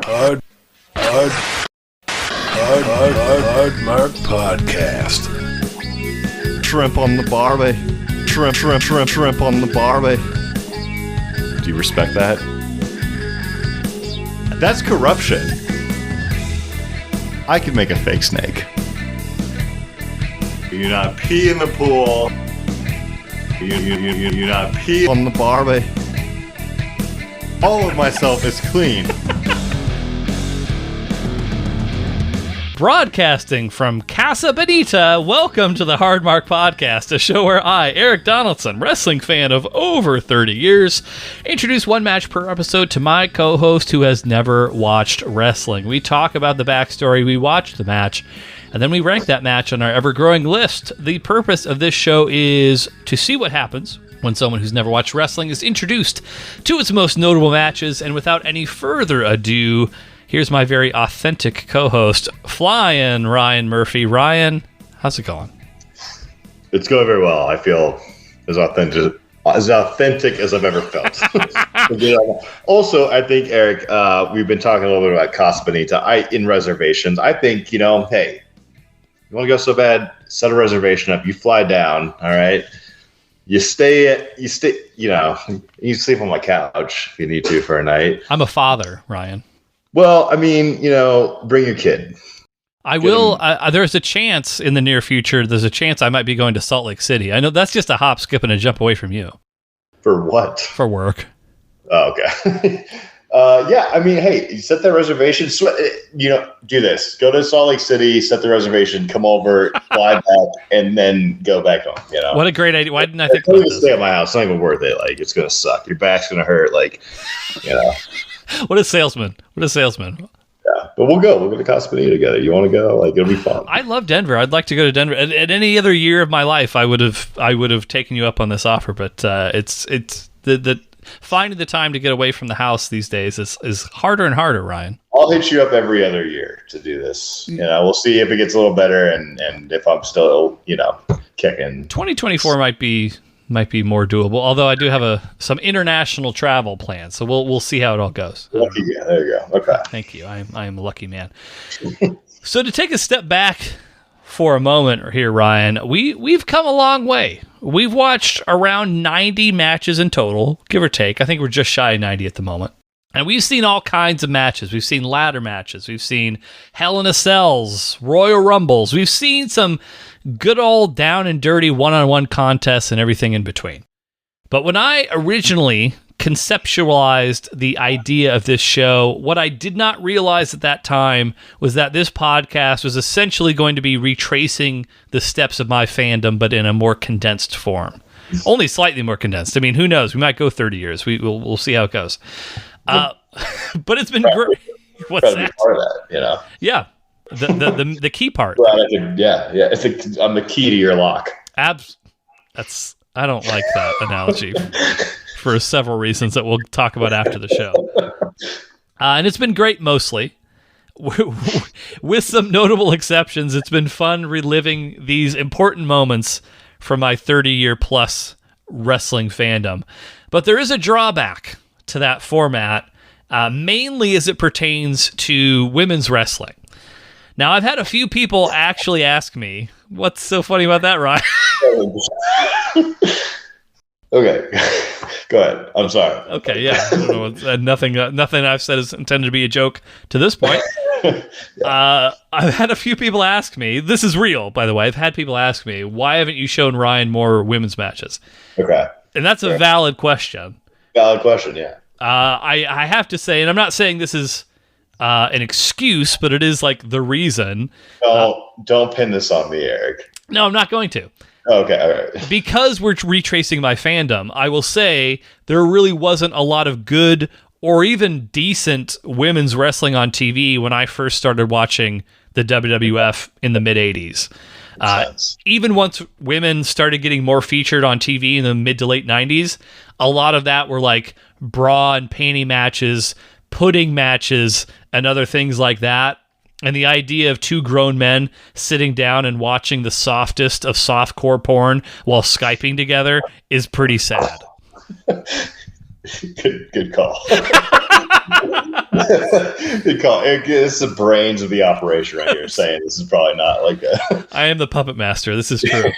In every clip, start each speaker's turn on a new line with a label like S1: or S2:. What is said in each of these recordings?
S1: Hard Mark Podcast.
S2: Shrimp on the barbie. Shrimp on the barbie. Do you respect that? That's corruption. I could make a fake snake. You do not pee in the pool. You do not pee on the barbie. All of myself is clean.
S3: Broadcasting from Casa Bonita, welcome to the Hard Mark Podcast, a show where I, Eric Donaldson, wrestling fan of over 30 years, introduce one match per episode to my co-host who has never watched wrestling. We talk about the backstory, we watch the match, and then we rank that match on our ever-growing list. The purpose of this show is to see what happens when someone who's never watched wrestling is introduced to its most notable matches, and without any further ado, here's my very authentic co-host, Flying Ryan Murphy. Ryan, how's it going?
S2: It's going very well. I feel as authentic as I've ever felt. Also, I think, Eric, we've been talking a little bit about Casa Bonita. In reservations, I think, hey, you want to go so bad, set a reservation up. You fly down, all right? You sleep on my couch if you need to for a night.
S3: I'm a father, Ryan.
S2: Well, I mean, bring your kid.
S3: I will. There's a chance in the near future. There's a chance I might be going to Salt Lake City. I know that's just a hop, skip, and a jump away from you.
S2: For what?
S3: For work.
S2: Oh, okay. Yeah, I mean, hey, you set that reservation. Do this. Go to Salt Lake City, set the reservation, come over, fly back, and then go back home.
S3: What a great idea. Why didn't I think about this?
S2: Stay at my house. It's not even worth it. Like, it's going to suck. Your back's going to hurt.
S3: What a salesman.
S2: Yeah, but we'll go to Casa Bonita together. You want to go? Like, it'll be fun.
S3: I love Denver. I'd like to go to Denver. At any other year of my life, I would have taken you up on this offer. But it's the finding the time to get away from the house these days is harder and harder, Ryan.
S2: I'll hit you up every other year to do this. We'll see if it gets a little better and if I'm still kicking.
S3: 2024 might be more doable. Although I do have some international travel plans, so we'll see how it all goes.
S2: Lucky, yeah, there you go. Okay,
S3: thank you. I am a lucky man. So to take a step back for a moment here, Ryan, we've come a long way. We've watched around 90 matches in total, give or take. I think we're just shy of 90 at the moment. And we've seen all kinds of matches. We've seen ladder matches. We've seen Hell in a Cells, Royal Rumbles. We've seen some good old down and dirty one-on-one contests and everything in between. But when I originally conceptualized the idea of this show, what I did not realize at that time was that this podcast was essentially going to be retracing the steps of my fandom, but in a more condensed form. Only slightly more condensed. I mean, who knows? We might go 30 years. We'll see how it goes. But it's been great. What's that?
S2: Part of that,
S3: Yeah. The key part.
S2: Well, I'm the key to your lock.
S3: I don't like that analogy for several reasons that we'll talk about after the show. And it's been great mostly. With some notable exceptions, it's been fun reliving these important moments from my 30-year plus wrestling fandom. But there is a drawback to that format, mainly as it pertains to women's wrestling. Now, I've had a few people actually ask me, what's so funny about that, Ryan?
S2: Okay, go ahead. I'm sorry.
S3: Okay, yeah. I don't know, nothing I've said is intended to be a joke to this point. Yeah. I've had a few people ask me, this is real, by the way. I've had people ask me, why haven't you shown Ryan more women's matches? Okay. And that's a valid question.
S2: Valid question, yeah.
S3: I have to say, and I'm not saying this is an excuse, but it is like the reason.
S2: Don't pin this on me, Eric.
S3: No, I'm not going to.
S2: Okay, all right.
S3: Because we're retracing my fandom, I will say there really wasn't a lot of good or even decent women's wrestling on TV when I first started watching the WWF in the mid-'80s. Even once women started getting more featured on TV in the mid to late 90s, a lot of that were like bra and panty matches, pudding matches, and other things like that. And the idea of two grown men sitting down and watching the softest of softcore porn while Skyping together is pretty sad.
S2: Good call. It's the brains of the operation right here saying this is probably not like a...
S3: I am the puppet master. This is true.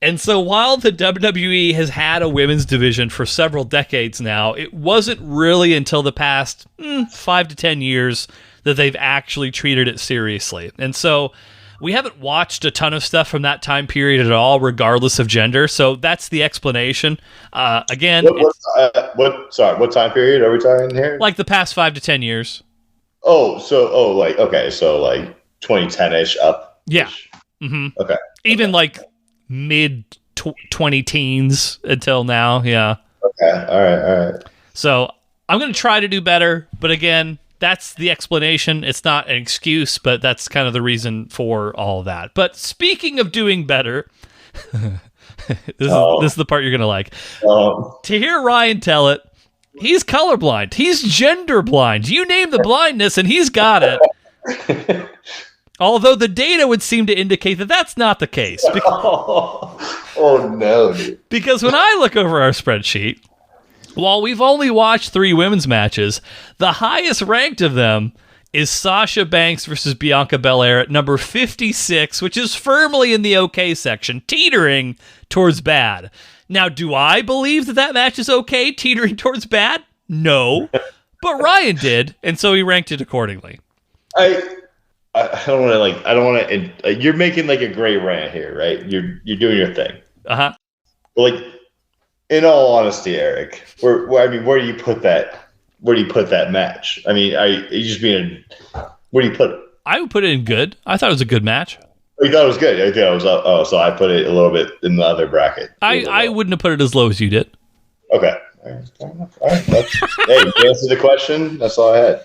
S3: And so while the WWE has had a women's division for several decades now, it wasn't really until the past 5 to 10 years that they've actually treated it seriously. And so we haven't watched a ton of stuff from that time period at all, regardless of gender. So that's the explanation. Again,
S2: what time period are we talking here?
S3: Like the past 5 to 10 years.
S2: So 2010-ish up.
S3: Yeah. Mm-hmm.
S2: Okay.
S3: Even like mid 20 teens until now. Yeah.
S2: Okay. All right.
S3: So I'm going to try to do better, but again, that's the explanation. It's not an excuse, but that's kind of the reason for all of that. But speaking of doing better, this is the part you're going to like. To hear Ryan tell it, he's colorblind. He's gender blind. You name the blindness, and he's got it. Although the data would seem to indicate that that's not the case.
S2: No, dude.
S3: Because when I look over our spreadsheet, while we've only watched 3 women's matches, the highest ranked of them is Sasha Banks versus Bianca Belair at number 56, which is firmly in the okay section, teetering towards bad. Now, do I believe that match is okay, teetering towards bad? No. But Ryan did, and so he ranked it accordingly.
S2: I don't want to. You're making like a great rant here, right? You're doing your thing.
S3: But
S2: like, in all honesty, Eric, where do you put that? Where do you put that match? I mean, are you just being? Where do you put it?
S3: I would put it in good. I thought it was a good match.
S2: Oh, you thought it was good? I thought it was. So I put it a little bit in the other bracket.
S3: I wouldn't have put it as low as you did.
S2: Okay. All right. Hey, you answered the question. That's all I had.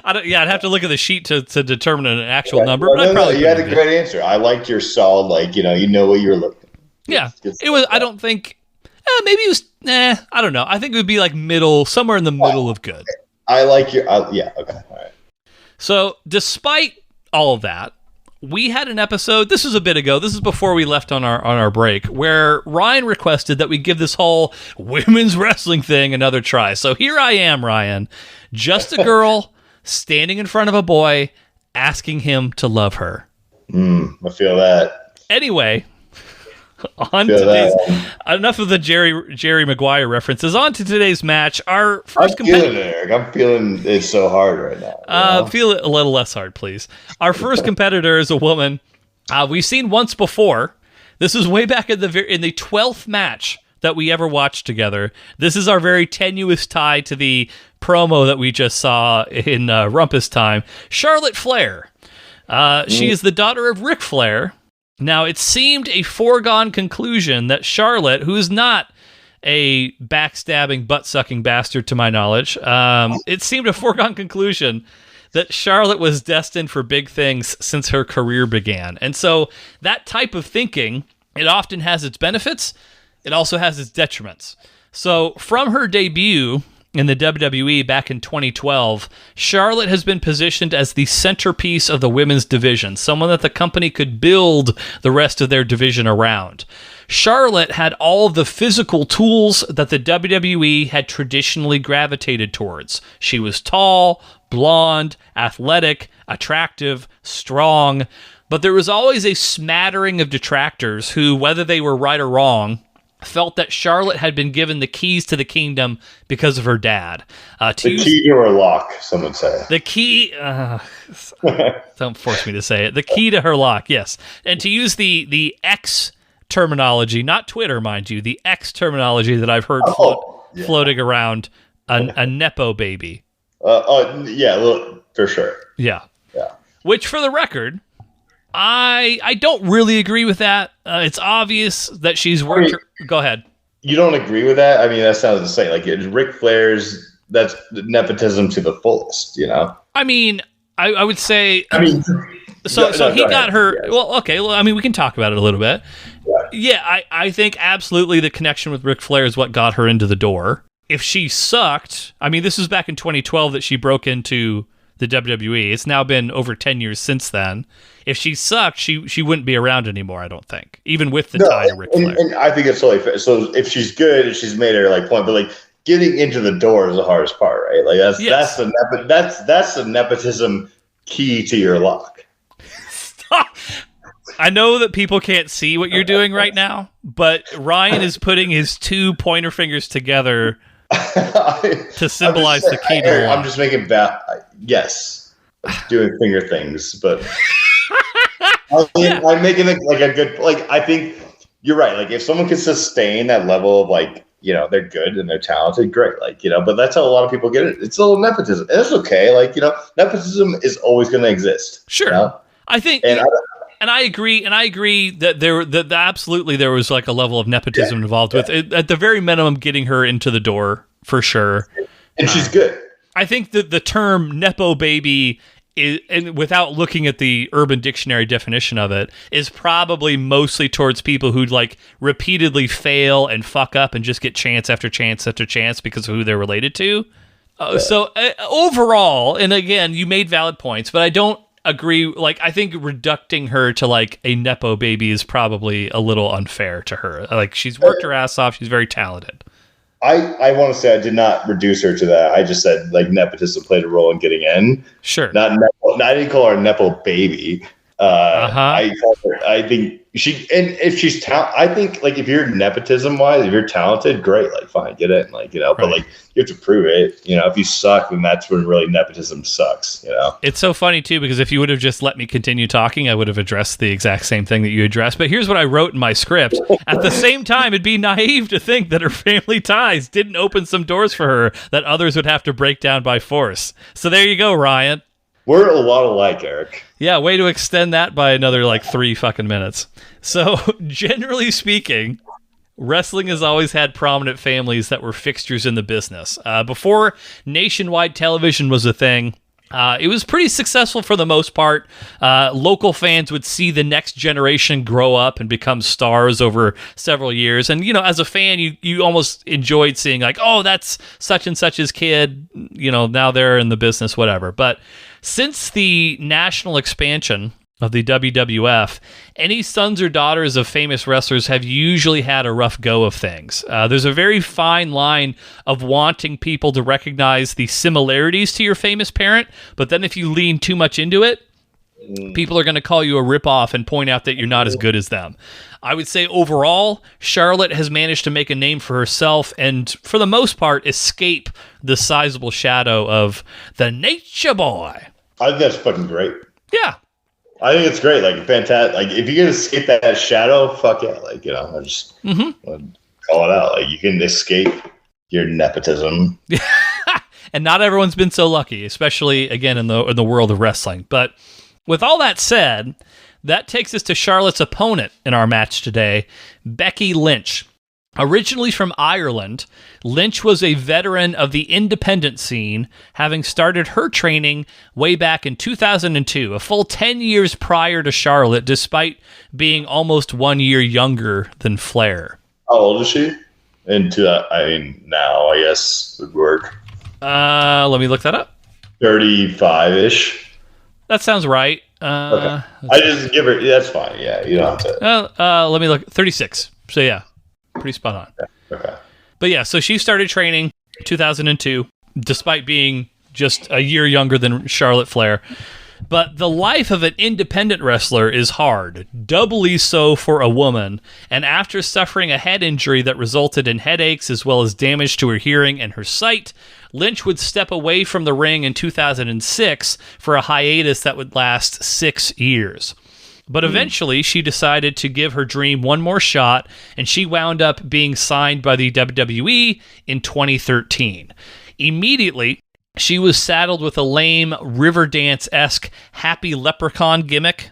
S3: I'd have to look at the sheet to determine an actual number. But
S2: you had a great answer. I liked your solid, you know what you were looking.
S3: Yeah, it was. I don't think. Maybe it was. I don't know. I think it would be like middle, somewhere in the middle of good.
S2: I like your. Yeah. Okay. All right.
S3: So, despite all of that, we had an episode. This was a bit ago. This is before we left on our break, where Ryan requested that we give this whole women's wrestling thing another try. So here I am, Ryan, just a girl standing in front of a boy, asking him to love her.
S2: I feel that.
S3: Anyway, on today's enough of the Jerry Maguire references. On to today's match. Our first
S2: competitor. Eric. I'm feeling it so hard right now.
S3: Feel it a little less hard, please. Our first competitor is a woman we've seen once before. This is way back in the 12th match that we ever watched together. This is our very tenuous tie to the promo that we just saw in Rumpus Time. Charlotte Flair. She is the daughter of Ric Flair. Now, it seemed a foregone conclusion that Charlotte, who is not a backstabbing, butt-sucking bastard to my knowledge, it seemed a foregone conclusion that Charlotte was destined for big things since her career began. And so that type of thinking, it often has its benefits. It also has its detriments. So from her debut in the WWE back in 2012, Charlotte has been positioned as the centerpiece of the women's division, someone that the company could build the rest of their division around. Charlotte had all of the physical tools that the WWE had traditionally gravitated towards. She was tall, blonde, athletic, attractive, strong, but there was always a smattering of detractors who, whether they were right or wrong, felt that Charlotte had been given the keys to the kingdom because of her dad.
S2: Key to her lock, some would say.
S3: The key... don't force me to say it. The key to her lock, yes. And to use the X terminology, not Twitter, mind you, the X terminology that I've heard floating around, a Nepo baby.
S2: Yeah, for sure.
S3: Yeah. Which, for the record... I don't really agree with that. It's obvious that she's worked. Go ahead.
S2: You don't agree with that? I mean, that sounds insane. Like Ric Flair's, that's nepotism to the fullest. You know.
S3: I mean, I would say.
S2: I mean,
S3: so he got her. Yes. Well, okay. Well, I mean, we can talk about it a little bit. Yeah, I think absolutely the connection with Ric Flair is what got her into the door. If she sucked, I mean, this was back in 2012 that she broke into the WWE. It's now been over 10 years since then. If she sucked, she wouldn't be around anymore, I don't think. Even with the tie to Ric Flair.
S2: And I think it's totally fair. So if she's good, if she's made her point, but getting into the door is the hardest part, right? Like
S3: Yes.
S2: that's the nepotism key to your lock.
S3: Stop. I know that people can't see what you're doing right now, but Ryan is putting his two pointer fingers together to symbolize the key to the lock.
S2: I'm just making yes, doing finger things, but I'm making it like a good, like, I think you're right. Like, if someone can sustain that level of, like, you know, they're good and they're talented, great. Like, you know, but that's how a lot of people get it. It's a little nepotism. And it's okay. Like, you know, nepotism is always going to exist.
S3: Sure.
S2: You know?
S3: I think, and I agree that absolutely there was like a level of nepotism involved with it, at the very minimum, getting her into the door for sure.
S2: And she's good.
S3: I think that the term Nepo baby is, and without looking at the Urban Dictionary definition of it, is probably mostly towards people who like repeatedly fail and fuck up and just get chance after chance after chance because of who they're related to. So overall, and again, you made valid points, but I don't agree. Like, I think reducting her to like a Nepo baby is probably a little unfair to her. Like, she's worked her ass off. She's very talented.
S2: I want to say I did not reduce her to that. I just said, like, nepotism played a role in getting in.
S3: Sure.
S2: I didn't call her a Nepo baby. I think and if she's I think, like, if you're nepotism wise, if you're talented, great, like, fine, get in, like, you know, but like, you have to prove it. You know, if you suck, then that's when really nepotism sucks, you know.
S3: It's so funny too, because if you would have just let me continue talking, I would have addressed the exact same thing that you addressed. But here's what I wrote in my script. At the same time, it'd be naive to think that her family ties didn't open some doors for her that others would have to break down by force. So there you go, Ryan.
S2: We're a lot alike, Eric.
S3: Yeah, way to extend that by another like 3 fucking minutes. So, generally speaking, wrestling has always had prominent families that were fixtures in the business. Before nationwide television was a thing, it was pretty successful for the most part. Local fans would see the next generation grow up and become stars over several years. And, you know, as a fan, you almost enjoyed seeing like, oh, that's such and such's kid. You know, now they're in the business, whatever. But since the national expansion of the WWF, any sons or daughters of famous wrestlers have usually had a rough go of things. There's a very fine line of wanting people to recognize the similarities to your famous parent, but then if you lean too much into it, people are going to call you a ripoff and point out that you're not as good as them. I would say overall, Charlotte has managed to make a name for herself and, for the most part, escape the sizable shadow of the Nature Boy.
S2: I think that's fucking great.
S3: Yeah.
S2: I think it's great. Like, fantastic. Like, if you can escape that shadow, fuck yeah. Like, you know, I just call it out. Like, you can escape your nepotism.
S3: And not everyone's been so lucky, especially, again, in the world of wrestling. But with all that said, that takes us to Charlotte's opponent in our match today, Becky Lynch. Originally from Ireland, Lynch was a veteran of the independent scene, having started her training way back in 2002, a full 10 years prior to Charlotte, despite being almost 1 year younger than Flair.
S2: How old is she? I mean, now, I guess, would work.
S3: Let me look that up.
S2: 35-ish.
S3: That sounds right.
S2: Okay. I just give her, that's fine. Yeah, you don't have to.
S3: Let me look. 36. So yeah, pretty spot on.
S2: Okay.
S3: But yeah, so she started training 2002, despite being just a year younger than Charlotte Flair. But the life of an independent wrestler is hard, doubly so for a woman. And after suffering a head injury that resulted in headaches as well as damage to her hearing and her sight, Lynch would step away from the ring in 2006 for a hiatus that would last 6 years. But eventually, she decided to give her dream one more shot, and she wound up being signed by the WWE in 2013. Immediately, she was saddled with a lame Riverdance-esque Happy Leprechaun gimmick.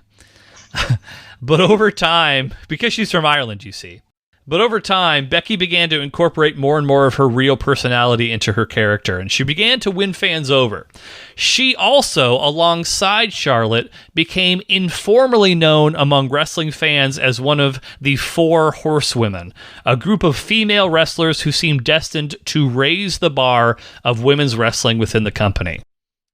S3: But over time, because she's from Ireland, you see, but over time, Becky began to incorporate more and more of her real personality into her character, and she began to win fans over. She also, alongside Charlotte, became informally known among wrestling fans as one of the Four Horsewomen, a group of female wrestlers who seemed destined to raise the bar of women's wrestling within the company.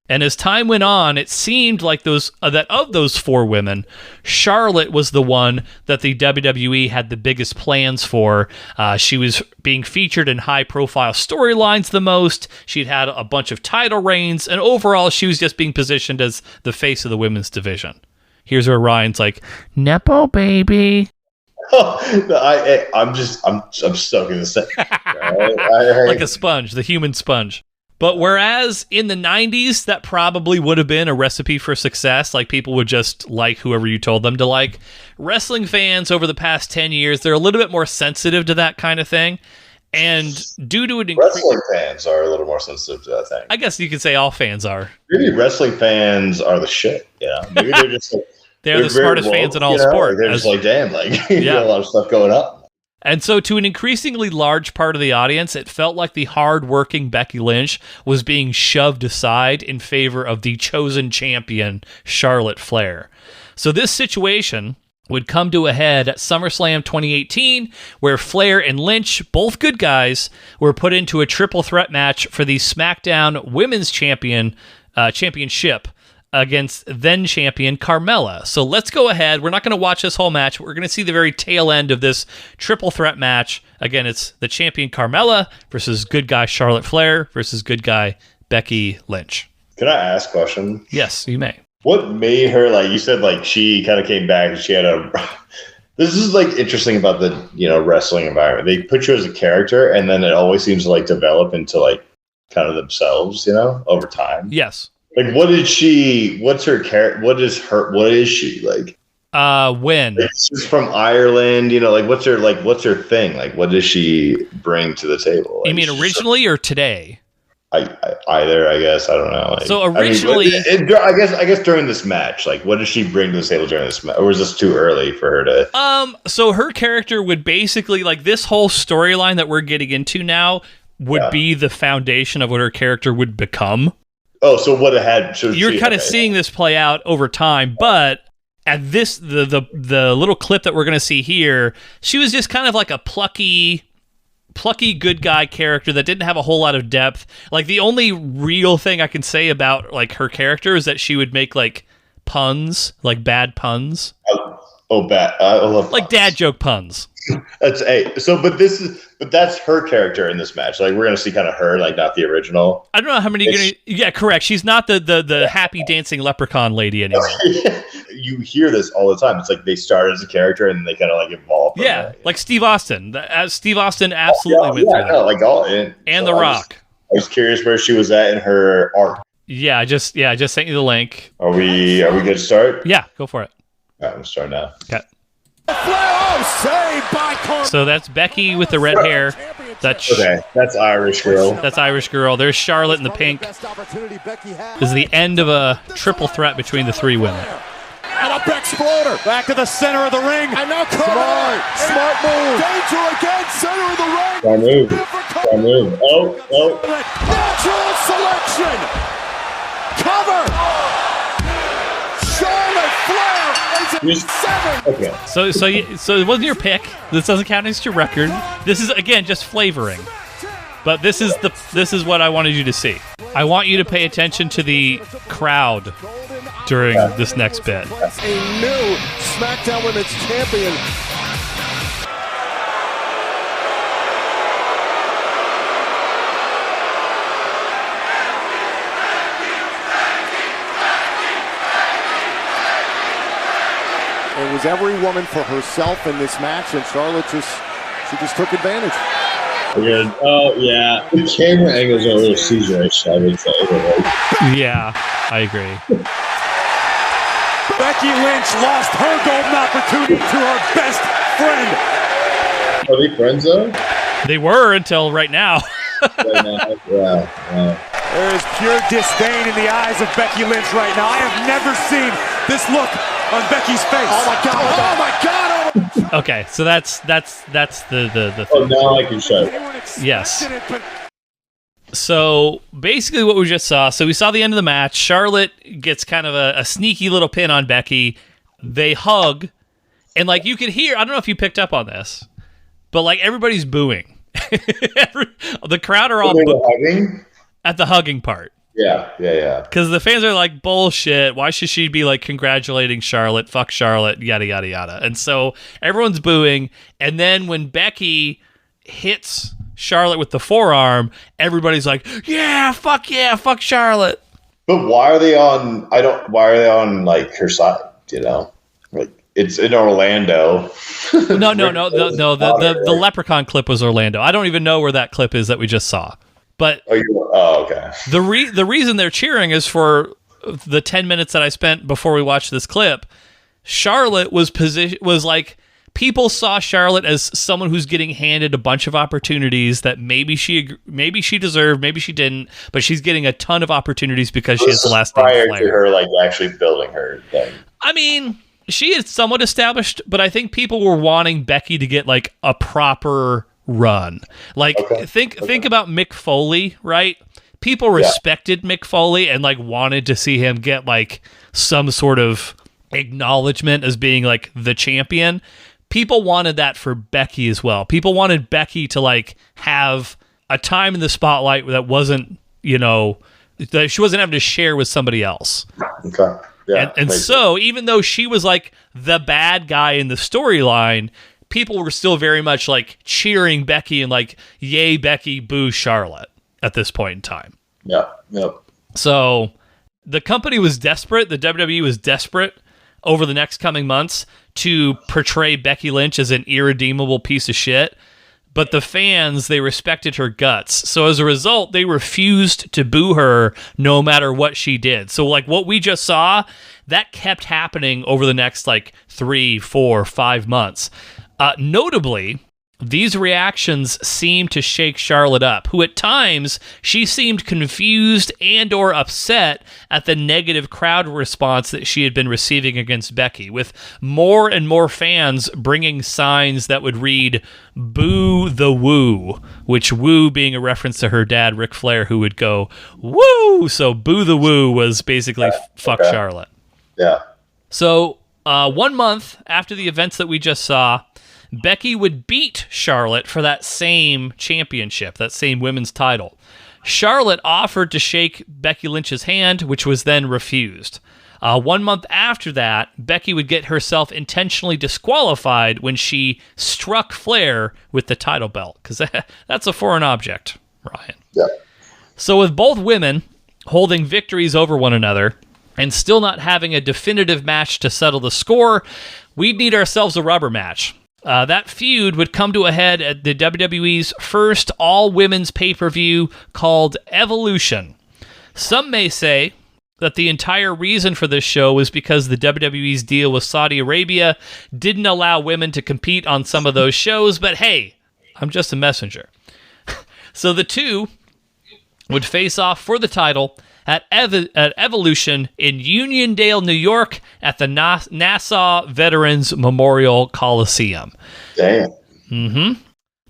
S3: And as time went on, it seemed like that of those 4 women, Charlotte was the one that the WWE had the biggest plans for. She was being featured in high-profile storylines the most. She'd had a bunch of title reigns, and overall, she was just being positioned as the face of the women's division. Here's where Ryan's like, "Nepo baby."
S2: I'm soaking this in.
S3: Like a sponge, the human sponge. But whereas in the 90s, that probably would have been a recipe for success, like people would just like whoever you told them to like, wrestling fans over the past 10 years, they're a little bit more sensitive to that kind of thing. And due to it,
S2: wrestling fans are a little more sensitive to that thing.
S3: I guess you could say all fans are.
S2: Maybe wrestling fans are the shit. Yeah, maybe they're just like,
S3: they're the smartest fans in all sport.
S2: They're just like, damn, like you got a lot of stuff going up.
S3: And so to an increasingly large part of the audience, it felt like the hard-working Becky Lynch was being shoved aside in favor of the chosen champion, Charlotte Flair. So this situation would come to a head at SummerSlam 2018, where Flair and Lynch, both good guys, were put into a triple threat match for the SmackDown Women's Championship against then champion Carmella. So let's go ahead. We're not going to watch this whole match. We're going to see the very tail end of this triple threat match. Again, it's the champion Carmella versus good guy Charlotte Flair versus good guy Becky Lynch.
S2: Can I ask a question?
S3: Yes, you may.
S2: What made her, like you said, like she kind of came back and she had a... This is like interesting about the, wrestling environment. They put you as a character and then it always seems to like develop into like kind of themselves, over time.
S3: Yes.
S2: Like, what is she? What's her character? What is she like?
S3: When
S2: she's from Ireland, like what's her thing? Like, what does she bring to the table? Like,
S3: you mean originally or today?
S2: Either, I guess. I don't know. Like,
S3: so originally,
S2: I guess during this match, like, what does she bring to the table during this match? Or is this too early for her to?
S3: So her character would basically, like, this whole storyline that we're getting into now would be the foundation of what her character would become.
S2: Oh, so what it had?
S3: You're kind of seeing this play out over time, but at this, the little clip that we're going to see here, she was just kind of like a plucky good guy character that didn't have a whole lot of depth. Like, the only real thing I can say about like her character is that she would make like puns, like bad puns.
S2: Bad. I love
S3: like dad joke puns.
S2: But that's her character in this match. Like, we're gonna see kind of her, like, not the original.
S3: I don't know how many. Yeah, correct. She's not the happy dancing leprechaun lady anymore.
S2: You hear this all the time. It's like they started as a character and they kind of like evolve.
S3: Yeah, like Steve Austin. Steve Austin absolutely went through that.
S2: No, like
S3: and The Rock.
S2: I was curious where she was at in her arc.
S3: Yeah, I just sent you the link.
S2: Are we good to start?
S3: Yeah, go for it.
S2: All right, I'm starting now.
S3: Okay. So that's Becky with the red hair. That's
S2: Irish girl.
S3: That's Irish girl. There's Charlotte in the pink. This is the end of a triple threat between the 3 women.
S4: And a exploder back to the center of the ring. And now smart move. Danger again, center of the ring.
S2: Smart move. Oh.
S4: Natural selection. Cover. Charlotte Flair is at 7.
S2: Okay.
S3: So it wasn't your pick. This doesn't count against your record. This is, again, just flavoring. But this is what I wanted you to see. I want you to pay attention to the crowd during this next bit.
S4: A new SmackDown Women's Champion. It was every woman for herself in this match, and Charlotte just took advantage.
S2: Oh, yeah. The camera angles are a little Caesar-ish, I would say.
S3: Yeah, I agree.
S4: Becky Lynch lost her golden opportunity to her best friend.
S2: Are they friends, though?
S3: They were until right now.
S2: Yeah.
S4: There is pure disdain in the eyes of Becky Lynch right now. I have never seen this look on Becky's face. Oh my God! Oh my God!
S3: Okay, so that's the
S2: Oh, now I can show.
S3: Yes. So basically what we just saw, so we saw the end of the match. Charlotte gets kind of a sneaky little pin on Becky. They hug, and like you could hear, I don't know if you picked up on this, but like everybody's booing. The crowd are all
S2: hugging?
S3: At the hugging part.
S2: Yeah.
S3: Because the fans are like, bullshit. Why should she be like congratulating Charlotte? Fuck Charlotte, yada, yada, yada. And so everyone's booing. And then when Becky hits Charlotte with the forearm, everybody's like, yeah, fuck Charlotte.
S2: But why are they on? Why are they on like her side? You know, like it's in Orlando.
S3: No. The Leprechaun clip was Orlando. I don't even know where that clip is that we just saw. But
S2: okay.
S3: The reason they're cheering is for the 10 minutes that I spent before we watched this clip. Charlotte was like, people saw Charlotte as someone who's getting handed a bunch of opportunities that maybe she deserved, maybe she didn't, but she's getting a ton of opportunities because she has the last name Flair.
S2: Prior to her like actually building her thing.
S3: I mean, she is somewhat established, but I think people were wanting Becky to get like a proper run. Like think about Mick Foley, right? People respected Mick Foley and like wanted to see him get like some sort of acknowledgement as being like the champion. People wanted that for Becky as well. People wanted Becky to like have a time in the spotlight that wasn't, that she wasn't having to share with somebody else.
S2: Okay. Yeah.
S3: And so even though she was like the bad guy in the storyline, people were still very much like cheering Becky and like, yay, Becky, boo Charlotte at this point in time.
S2: Yeah.
S3: So the company was desperate. The WWE was desperate over the next coming months to portray Becky Lynch as an irredeemable piece of shit. But the fans, they respected her guts. So as a result, they refused to boo her no matter what she did. So like what we just saw, that kept happening over the next like 3, 4, 5 months. Notably, these reactions seemed to shake Charlotte up, who at times she seemed confused and or upset at the negative crowd response that she had been receiving against Becky, with more and more fans bringing signs that would read, "Boo the Woo," which woo being a reference to her dad, Ric Flair, who would go, "Woo!" So "Boo the Woo" was basically fuck Charlotte.
S2: Yeah.
S3: So 1 month after the events that we just saw, Becky would beat Charlotte for that same championship, that same women's title. Charlotte offered to shake Becky Lynch's hand, which was then refused. 1 month after that, Becky would get herself intentionally disqualified when she struck Flair with the title belt, because that's a foreign object, Ryan.
S2: Yeah.
S3: So with both women holding victories over one another and still not having a definitive match to settle the score, we'd need ourselves a rubber match. That feud would come to a head at the WWE's first all-women's pay-per-view called Evolution. Some may say that the entire reason for this show was because the WWE's deal with Saudi Arabia didn't allow women to compete on some of those shows, but hey, I'm just a messenger. So the two would face off for the title at Evolution in Uniondale, New York, at the Nassau Veterans Memorial Coliseum.
S2: Damn.
S3: Mm-hmm.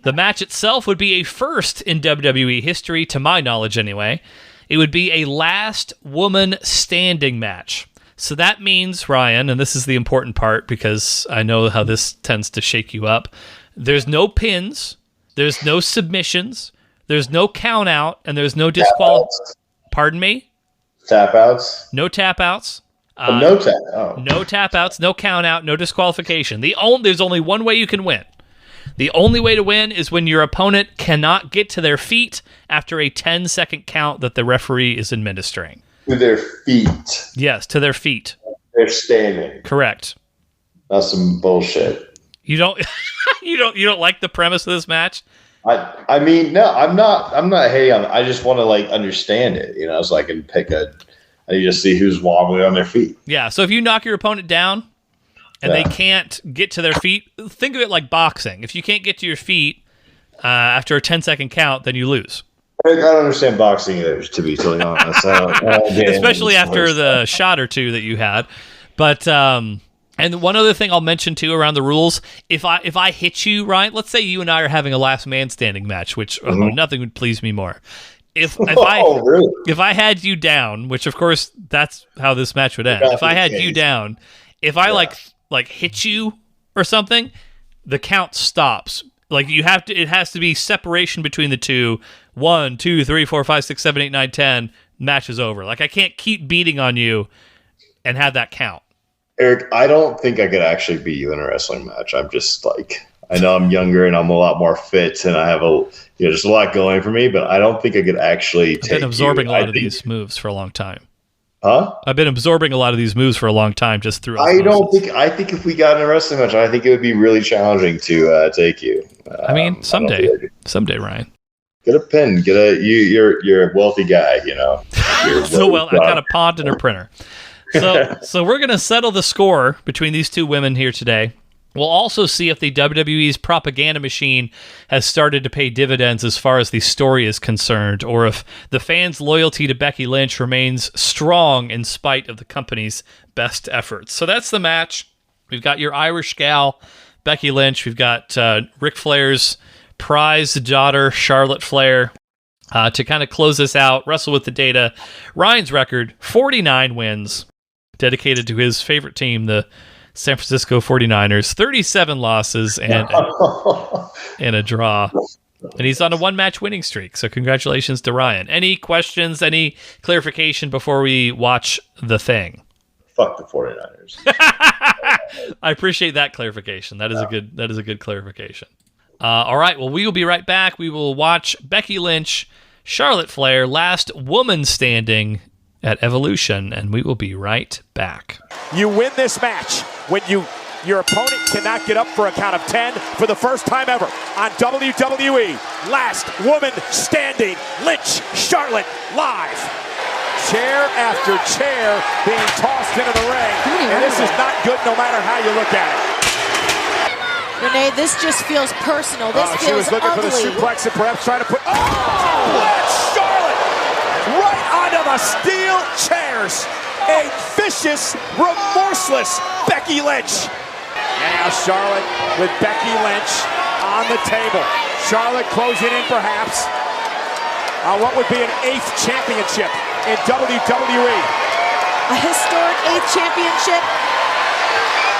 S3: The match itself would be a first in WWE history, to my knowledge anyway. It would be a last woman standing match. So that means, Ryan, and this is the important part because I know how this tends to shake you up, there's no pins, there's no submissions, there's no count out, and there's no disqualification. Pardon me?
S2: Tap outs?
S3: No tap outs.
S2: No tap. Oh.
S3: No tap outs, no count out, no disqualification. There's only one way you can win. The only way to win is when your opponent cannot get to their feet after a 10-second count that the referee is administering.
S2: To their feet.
S3: Yes, to their feet.
S2: They're standing.
S3: Correct.
S2: That's some bullshit.
S3: You don't you don't like the premise of this match?
S2: I mean, no, I'm not hating on it. I just want to like understand it, so I can I need to see who's wobbling on their feet.
S3: Yeah, so if you knock your opponent down and they can't get to their feet, think of it like boxing. If you can't get to your feet after a 10-second count, then you lose.
S2: I don't understand boxing either, to be totally honest.
S3: Especially after the shot or two that you had. But and one other thing I'll mention too around the rules, if I hit you, Ryan, let's say you and I are having a last man standing match, which nothing would please me more. If I had you down, which of course that's how this match would end. If I had you down, if I like hit you or something, the count stops. Like it has to be separation between the two. 1, 2, 3, 4, 5, 6, 7, 8, 9, 10. match is over. Like, I can't keep beating on you and have that count.
S2: Eric, I don't think I could actually beat you in a wrestling match. I'm just like, I know I'm younger and I'm a lot more fit and I have just a lot going for me, but I don't think I could actually take you. I've been
S3: absorbing a lot of these moves for a long time.
S2: Huh?
S3: I've been absorbing a lot of these moves for a long time just through
S2: osmosis. I think if we got in a wrestling match, I think it would be really challenging to take you.
S3: Someday, Ryan.
S2: Get a pen. You're a wealthy guy, you know.
S3: I got a pond and a printer. So we're going to settle the score between these two women here today. We'll also see if the WWE's propaganda machine has started to pay dividends as far as the story is concerned, or if the fans' loyalty to Becky Lynch remains strong in spite of the company's best efforts. So that's the match. We've got your Irish gal, Becky Lynch. We've got Ric Flair's prized daughter, Charlotte Flair. To kind of close this out, wrestle with the data. Ryan's record, 49 wins, dedicated to his favorite team, the San Francisco 49ers, 37 losses and a draw. And he's on a one-match winning streak, so congratulations to Ryan. Any questions, any clarification before we watch the thing?
S2: Fuck the 49ers.
S3: I appreciate that clarification. That is a good clarification. All right, well, we will be right back. We will watch Becky Lynch, Charlotte Flair, last woman standing at Evolution, and we will be right back.
S4: You win this match when your opponent cannot get up for a count of 10 for the first time ever on WWE. Last woman standing, Lynch, Charlotte, live. Chair after chair being tossed into the ring, and this is not good no matter how you look at it.
S5: Renee, this just feels personal. This feels
S4: she was looking
S5: ugly.
S4: for the suplex and perhaps trying to put... That's Charlotte! Right onto the steel chairs. A vicious, remorseless Becky Lynch. Now Charlotte with Becky Lynch on the table. Charlotte closing in perhaps on what would be an 8th championship in WWE.
S5: A historic 8th championship.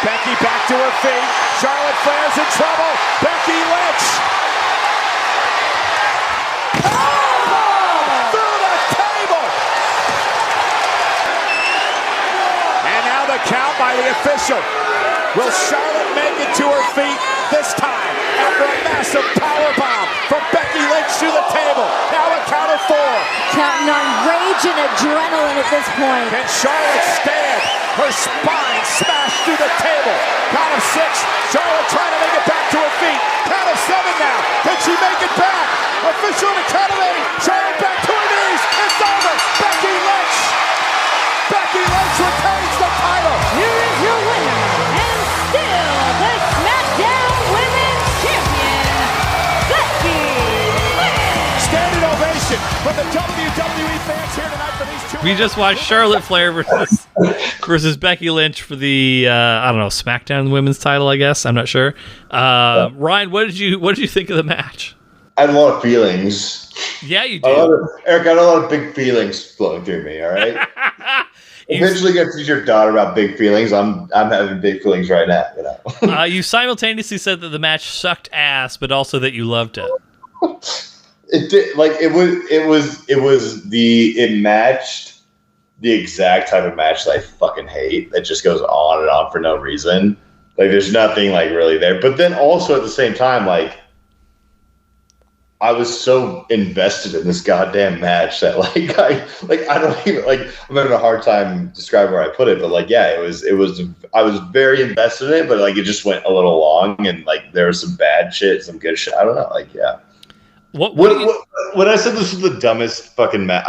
S4: Becky back to her feet. Charlotte Flair's in trouble. Becky Lynch. Through the table. And now the count by the official. Will Charlotte make it to her feet this time after a massive powerbomb from Becky Lynch through the table? Now a count of 4.
S5: Counting on rage and adrenaline at this point.
S4: Can Charlotte stand? Her spine smashed through the table. Count of 6. Charlotte trying to make it back to her feet. Count of 7 now. Can she make it back? Official in a count of 8. Charlotte back to her knees. It's over. Becky Lynch. Becky Lynch retains the title.
S5: Here is your winner, and still the Smackdown Women's Champion, Becky Lynch.
S4: Standing ovation from the WWE fans here tonight for these two.
S3: We just watched Charlotte Flair versus Becky Lynch for the Smackdown Women's title, I guess. I'm not sure. Ryan, what did you think of the match?
S2: I had a lot of feelings.
S3: Yeah, you do.
S2: Eric, I had a lot of big feelings flowing through me, all right? Eventually get to teach your daughter about big feelings. I'm having big feelings right now, you know.
S3: You simultaneously said that the match sucked ass, but also that you loved it.
S2: It did, it matched the exact type of match that I fucking hate, that just goes on and on for no reason. Like, there's nothing like really there. But then also at the same time, like, I was so invested in this goddamn match that I don't even, like, I'm having a hard time describing where I put it, but like, yeah, I was very invested in it, but like, it just went a little long, and like, there was some bad shit, some good shit. I don't know, like, yeah. When I said this was the dumbest fucking match,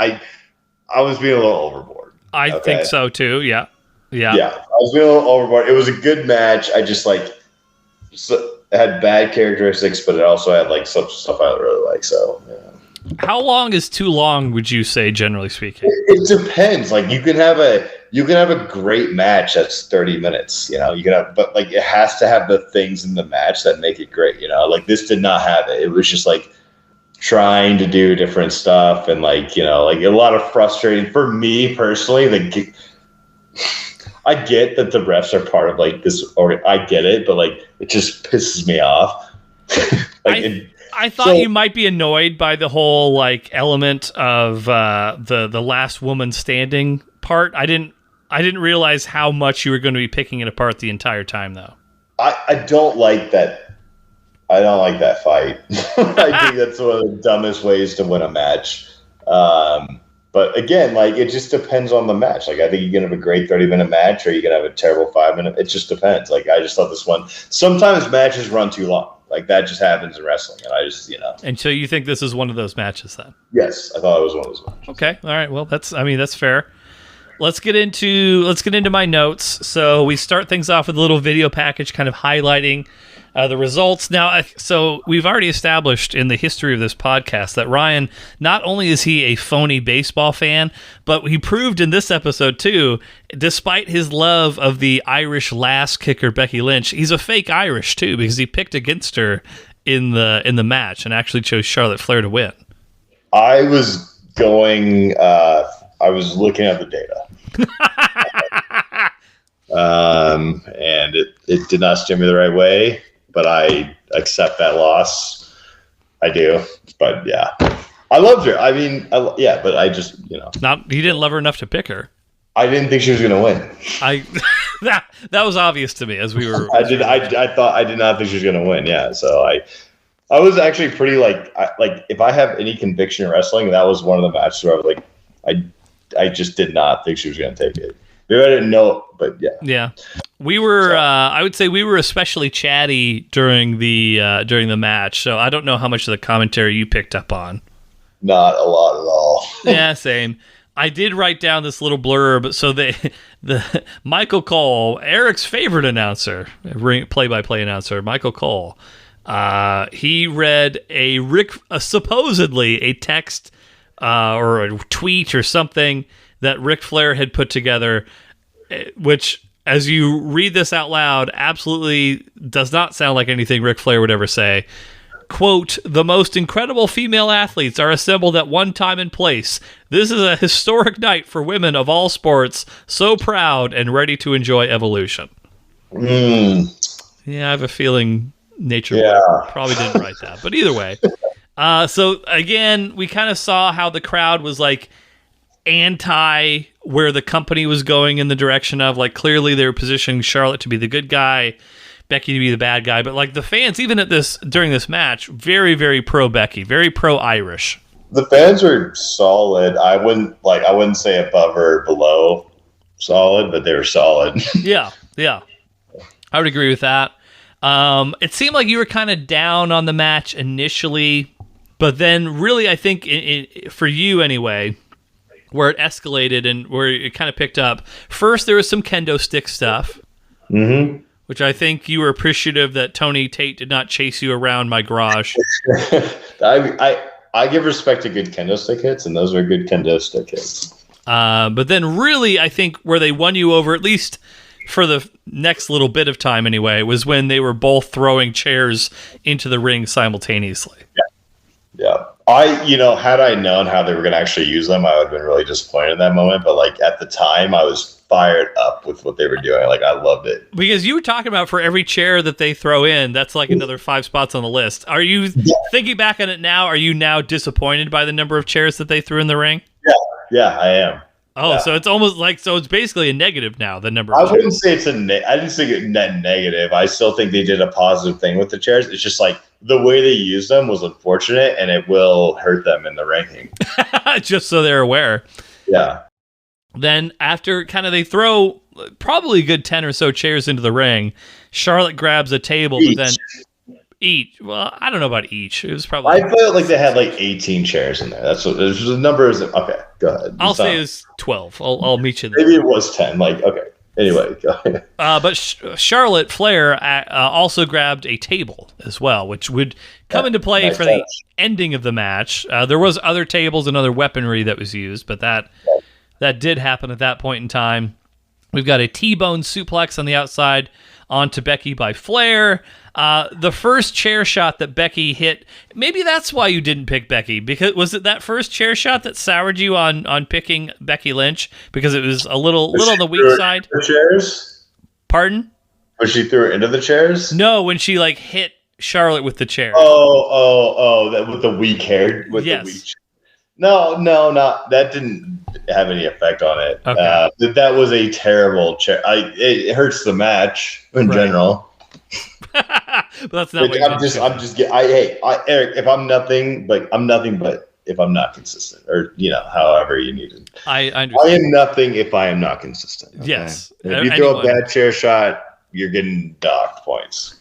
S2: I was being a little overboard.
S3: I think so too. Yeah.
S2: I was being a little overboard. It was a good match. I just it had bad characteristics, but it also had like some stuff I really like. So, yeah.
S3: How long is too long, would you say, generally speaking?
S2: It depends. Like, you can have a great match that's 30 minutes. You know, but like, it has to have the things in the match that make it great. You know, like, this did not have it. It was just like trying to do different stuff, and like, you know, like a lot of frustrating for me personally. I get that the refs are part of like this, or I get it, but like, it just pisses me off.
S3: I thought you might be annoyed by the whole like element of the last woman standing part. I didn't realize how much you were going to be picking it apart the entire time, though.
S2: I don't like that. I don't like that fight. I think that's one of the dumbest ways to win a match. But again, like it just depends on the match. Like I think you can have a great 30-minute match, or you can have a terrible 5-minute. It just depends. Like I just thought this one. Sometimes matches run too long. Like that just happens in wrestling, and I just And so
S3: you think this is one of those matches, then?
S2: Yes, I thought it was one of those matches.
S3: Okay, all right. Well, that's fair. Let's get into my notes. So we start things off with a little video package, kind of highlighting the results. Now, so we've already established in the history of this podcast that Ryan, not only is he a phony baseball fan, but he proved in this episode too, despite his love of the Irish lass kicker Becky Lynch, he's a fake Irish too, because he picked against her in the match and actually chose Charlotte Flair to win.
S2: I was looking at the data. And it did not steer me the right way, but I accept that loss. I do. But yeah, I loved her. I mean, but I just, you
S3: didn't love her enough to pick her.
S2: I didn't think she was going to win.
S3: That was obvious to me as we were.
S2: I did not think she was going to win. Yeah. So I was actually pretty like if I have any conviction in wrestling, that was one of the matches where I was like, I just did not think she was going to take it. Maybe I didn't know, but yeah.
S3: Yeah, we were. I would say we were especially chatty during the match. So I don't know how much of the commentary you picked up on.
S2: Not a lot at all.
S3: Yeah, same. I did write down this little blurb. So the Michael Cole, Eric's favorite announcer, play-by-play announcer, Michael Cole. He read supposedly a text or a tweet or something that Ric Flair had put together, which, as you read this out loud, absolutely does not sound like anything Ric Flair would ever say. Quote, "The most incredible female athletes are assembled at one time and place. This is a historic night for women of all sports, so proud and ready to enjoy evolution." Yeah, I have a feeling Nature Boy probably didn't write that. But either way. So, again, we kind of saw how the crowd was like anti where the company was going in the direction of, like, clearly they were positioning Charlotte to be the good guy, Becky to be the bad guy. But, like, the fans, even during this match, very, very pro Becky, very pro Irish.
S2: The fans were solid. I wouldn't say above or below solid, but they were solid.
S3: Yeah. I would agree with that. It seemed like you were kind of down on the match initially, but then really, I think for you anyway, where it escalated and where it kind of picked up. First, there was some kendo stick stuff, which I think you were appreciative that Tony Tate did not chase you around my garage.
S2: I give respect to good kendo stick hits, and those were good kendo stick hits.
S3: But then really, I think where they won you over, at least for the next little bit of time anyway, was when they were both throwing chairs into the ring simultaneously.
S2: Yeah. Had I known how they were going to actually use them, I would have been really disappointed in that moment. But like at the time, I was fired up with what they were doing. Like I loved it. Because
S3: you were talking about for every chair that they throw in, that's like another 5 spots on the list. Are you thinking back on it now? Are you now disappointed by the number of chairs that they threw in the ring?
S2: Yeah, I am.
S3: Oh, yeah. So it's almost like, it's basically a negative now, the number of
S2: chairs. I wouldn't say it's I didn't think it net negative. I still think they did a positive thing with the chairs. It's just like the way they used them was unfortunate, and it will hurt them in the ranking.
S3: Just so they're aware.
S2: Yeah.
S3: Then after kind of they throw probably a good 10 or so chairs into the ring, Charlotte grabs a table, but then well, I don't know about each. It was probably. I
S2: felt like they had like 18 chairs in there. That's what the number is. Okay, go ahead.
S3: I'll say it's 12. I'll meet you there.
S2: Maybe it was 10. Like, okay. Anyway, go ahead.
S3: But Charlotte Flair also grabbed a table as well, which would come into play for the ending of the match. There was other tables and other weaponry that was used, but that did happen at that point in time. We've got a T-bone suplex on the outside onto Becky by Flair. The first chair shot that Becky hit, maybe that's why you didn't pick Becky, because was it that first chair shot that soured you on picking Becky Lynch because it was a little on the weak side?
S2: The chairs?
S3: Pardon?
S2: When she threw it into the chairs?
S3: No, when she like hit Charlotte with the chair.
S2: That with the weak hair. No, that didn't have any effect on it.
S3: Okay.
S2: That was a terrible chair. It hurts the match in general.
S3: But that's not.
S2: Eric, if I'm nothing but if I'm not consistent, or however you need it.
S3: I understand.
S2: I am nothing if I am not consistent. Okay?
S3: Yes.
S2: If you throw a bad chair shot, you're getting docked points.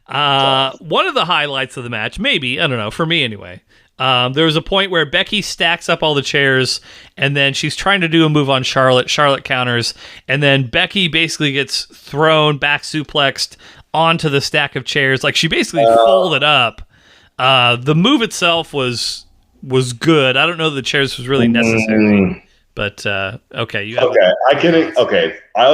S3: One of the highlights of the match, maybe, I don't know, for me anyway. There was a point where Becky stacks up all the chairs, and then she's trying to do a move on Charlotte. Charlotte counters, and then Becky basically gets thrown, back suplexed onto the stack of chairs. Like, she basically folded up. The move itself was good. I don't know that the chairs was really necessary. But okay, I'll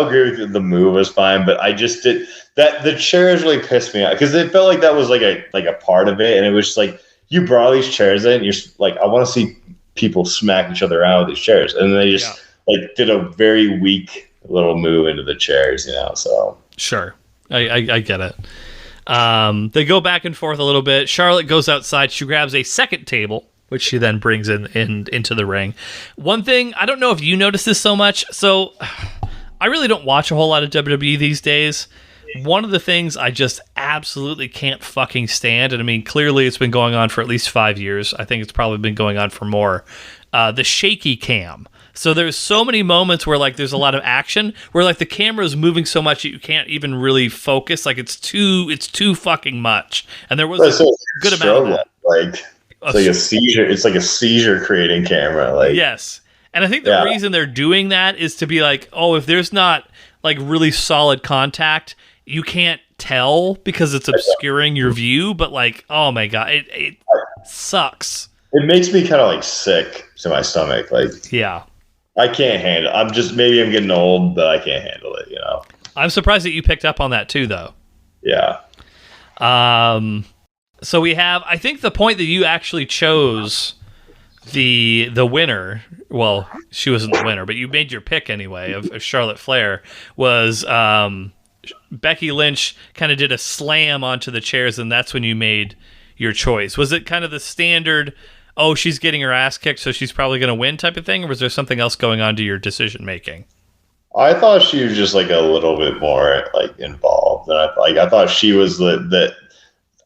S3: agree with you. The move was fine, but I just did that. The chairs really pissed me off because it felt like that was like a part of it, and it was just like, you brought these chairs in, you're like, I want to see people smack each other around with these chairs, and they just did a very weak little move into the chairs, So sure, I get it. They go back and forth a little bit. Charlotte goes outside. She grabs a second table, which she then brings into the ring. One thing, I don't know if you notice this so much. So I really don't watch a whole lot of WWE these days. One of the things I just absolutely can't fucking stand, and I mean, clearly it's been going on for at least 5 years. I think it's probably been going on for more. The shaky cam. So there's so many moments where there's a lot of action where the camera is moving so much that you can't even really focus. It's too fucking much. And there was a good amount of that.
S2: It's like a seizure. It's like a seizure creating camera.
S3: Yes. And I think the reason they're doing that is to be if there's not really solid contact, you can't tell because it's obscuring your view. But oh my God, it sucks.
S2: It makes me kind of sick to my stomach.
S3: Yeah.
S2: I can't handle it. Maybe I'm getting old, but I can't handle it,
S3: I'm surprised that you picked up on that too, though.
S2: Yeah.
S3: So we have, I think the point that you actually chose the winner, well, she wasn't the winner, but you made your pick anyway of Charlotte Flair, was Becky Lynch kind of did a slam onto the chairs, and that's when you made your choice. Was it kind of the standard, she's getting her ass kicked, so she's probably going to win type of thing, or was there something else going on to your decision making?
S2: I thought she was just a little bit more involved, and I thought she was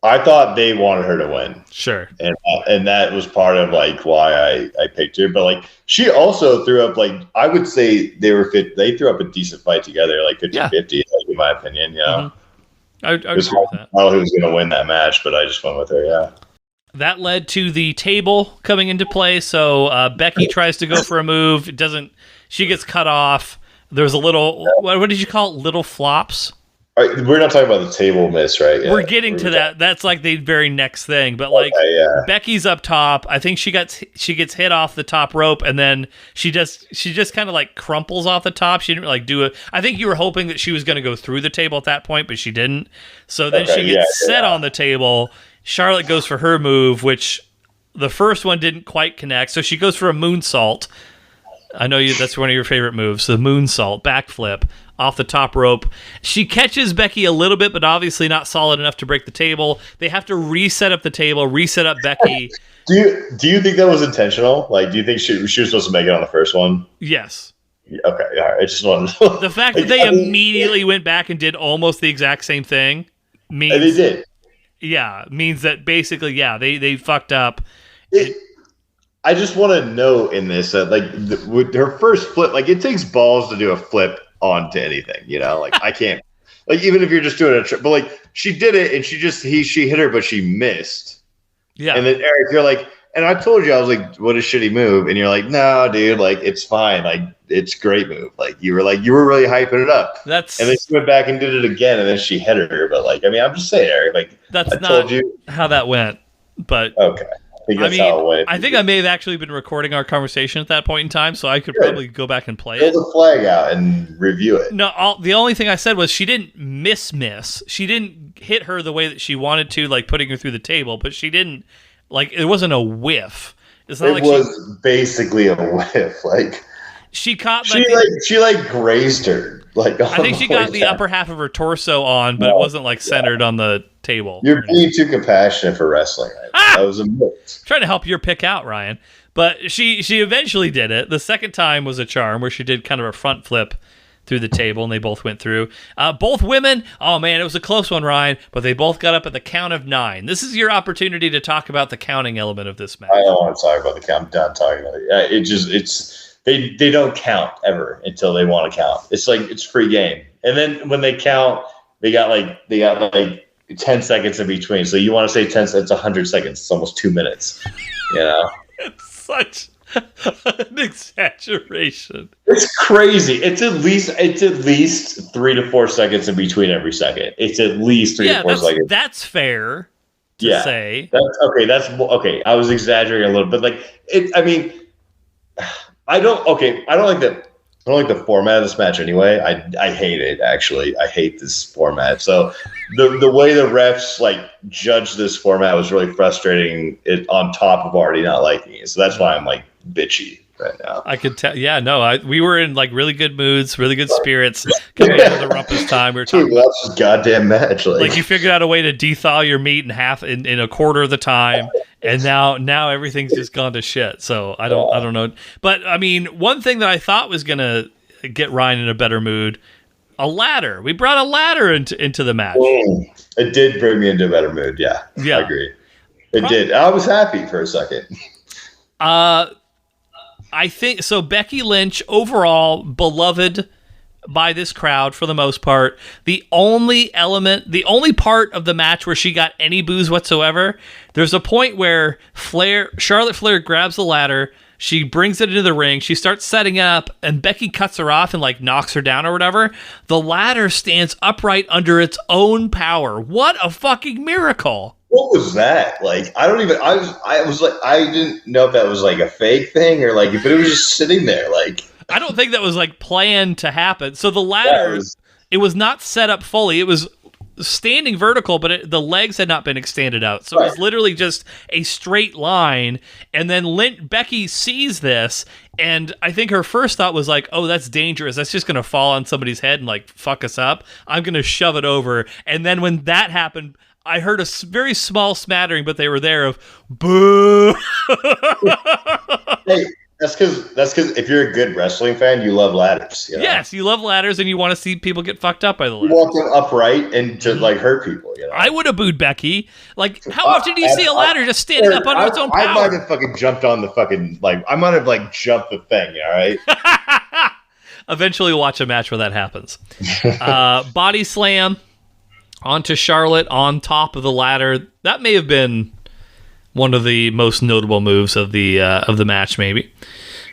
S2: I thought they wanted her to win. Sure. And that was part of why I picked her. But she also threw up I would say they threw up a decent fight together, 50-50, in my opinion.
S3: Mm-hmm. I agree with that.
S2: I don't know who was going to win that match, but I just went with her. Yeah.
S3: That led to the table coming into play. So Becky tries to go for a move. It doesn't. She gets cut off. There's a little. What did you call it? Little flops.
S2: We're not talking about the table miss, right?
S3: We're getting to that. That's the very next thing. But Becky's up top. I think she gets hit off the top rope, and then she just kind of crumples off the top. She didn't do it. I think you were hoping that she was going to go through the table at that point, but she didn't. So then she gets set on the table. Charlotte goes for her move, which the first one didn't quite connect. So she goes for a moonsault. I know that's one of your favorite moves, the moonsault, backflip off the top rope. She catches Becky a little bit, but obviously not solid enough to break the table. They have to reset up the table, reset up Becky.
S2: Do you think that was intentional? Do you think she was supposed to make it on the first one?
S3: Yes.
S2: Okay, all right. I just wanted to
S3: the fact that they immediately went back and did almost the exact same thing means...
S2: And they did.
S3: Yeah, means that basically, they fucked up.
S2: I just want to know in this that with her first flip, it takes balls to do a flip onto anything, I can't, even if you're just doing a trip, but she did it and she hit her, but she missed. Yeah. And then Eric, you're and I told you, I was what a shitty move. And you're no, dude, it's fine. It's a great move. You were really hyping it up. And then she went back and did it again. And then she hit her. But I'm just saying, Eric,
S3: that's not how that went. But
S2: okay. I
S3: think I may have actually been recording our conversation at that point in time, so I could probably go back and play it.
S2: Pull the flag out and review it.
S3: No, the only thing I said was she didn't miss. She didn't hit her the way that she wanted to, putting her through the table, but she didn't, it wasn't a whiff. It's not
S2: it was basically a whiff.
S3: She caught.
S2: She grazed her.
S3: I think she got the upper half of her torso on, but it wasn't centered on the table.
S2: You're being too compassionate for wrestling. That was a myth.
S3: Trying to help your pick out, Ryan. But she eventually did it. The second time was a charm where she did kind of a front flip through the table, and they both went through. Both women, oh man, it was a close one, Ryan, but they both got up at the count of 9. This is your opportunity to talk about the counting element of this match.
S2: I don't want to talk about the count. I'm done talking about it. They don't count ever until they want to count. It's like it's free game, and then when they count, they got like 10 seconds in between. So you want to say 10? It's 100 seconds. It's almost 2 minutes. You know,
S3: It's such an exaggeration.
S2: it's crazy. It's at least 3 to 4 seconds in between every second. It's at least 3 to 4 seconds.
S3: That's fair to say.
S2: That's okay. That's okay. I was exaggerating a little bit. Like it. I mean, I don't like the format of this match anyway. I hate it, actually. I hate this format. So the way the refs like judge this format was really frustrating, it on top of already not liking it. So that's why I'm like bitchy right now.
S3: I could tell. Yeah, no, we were in like really good moods, really good spirits coming out of the rumpus time. We were talking about
S2: this goddamn match.
S3: Like you figured out a way to dethaw your meat in a quarter of the time. And now everything's just gone to shit. So I don't know. But I mean, one thing that I thought was gonna get Ryan in a better mood, a ladder. We brought a ladder into the match.
S2: It did bring me into a better mood. Yeah. I agree. It did. I was happy for a second.
S3: I think so. Becky Lynch, overall beloved by this crowd for the most part. The only part of the match where she got any boos whatsoever, there's a point where Charlotte Flair grabs the ladder, she brings it into the ring, she starts setting up, and Becky cuts her off and like knocks her down or whatever. The ladder stands upright under its own power. What a fucking miracle.
S2: What was that? Like, I didn't know if that was like a fake thing or like if it was just sitting there. Like,
S3: I don't think that was like planned to happen. So the ladder, it was not set up fully. It was standing vertical, but the legs had not been extended out. So it was literally just a straight line. And then Becky sees this, and I think her first thought was like, oh, that's dangerous. That's just going to fall on somebody's head and like fuck us up. I'm going to shove it over. And then when that happened, I heard a very small smattering, but they were there of boo.
S2: Hey, that's because if you're a good wrestling fan, you love ladders. You know?
S3: Yes, you love ladders, and you want to see people get fucked up by the ladders.
S2: You want them upright and to like hurt people. You know?
S3: I would have booed Becky. Like, how often do you see a ladder just standing up under its own power?
S2: I might have fucking jumped on the fucking I might have like jumped the thing. All right.
S3: Eventually, we'll watch a match where that happens. Body slam onto Charlotte on top of the ladder. That may have been one of the most notable moves of the match, maybe.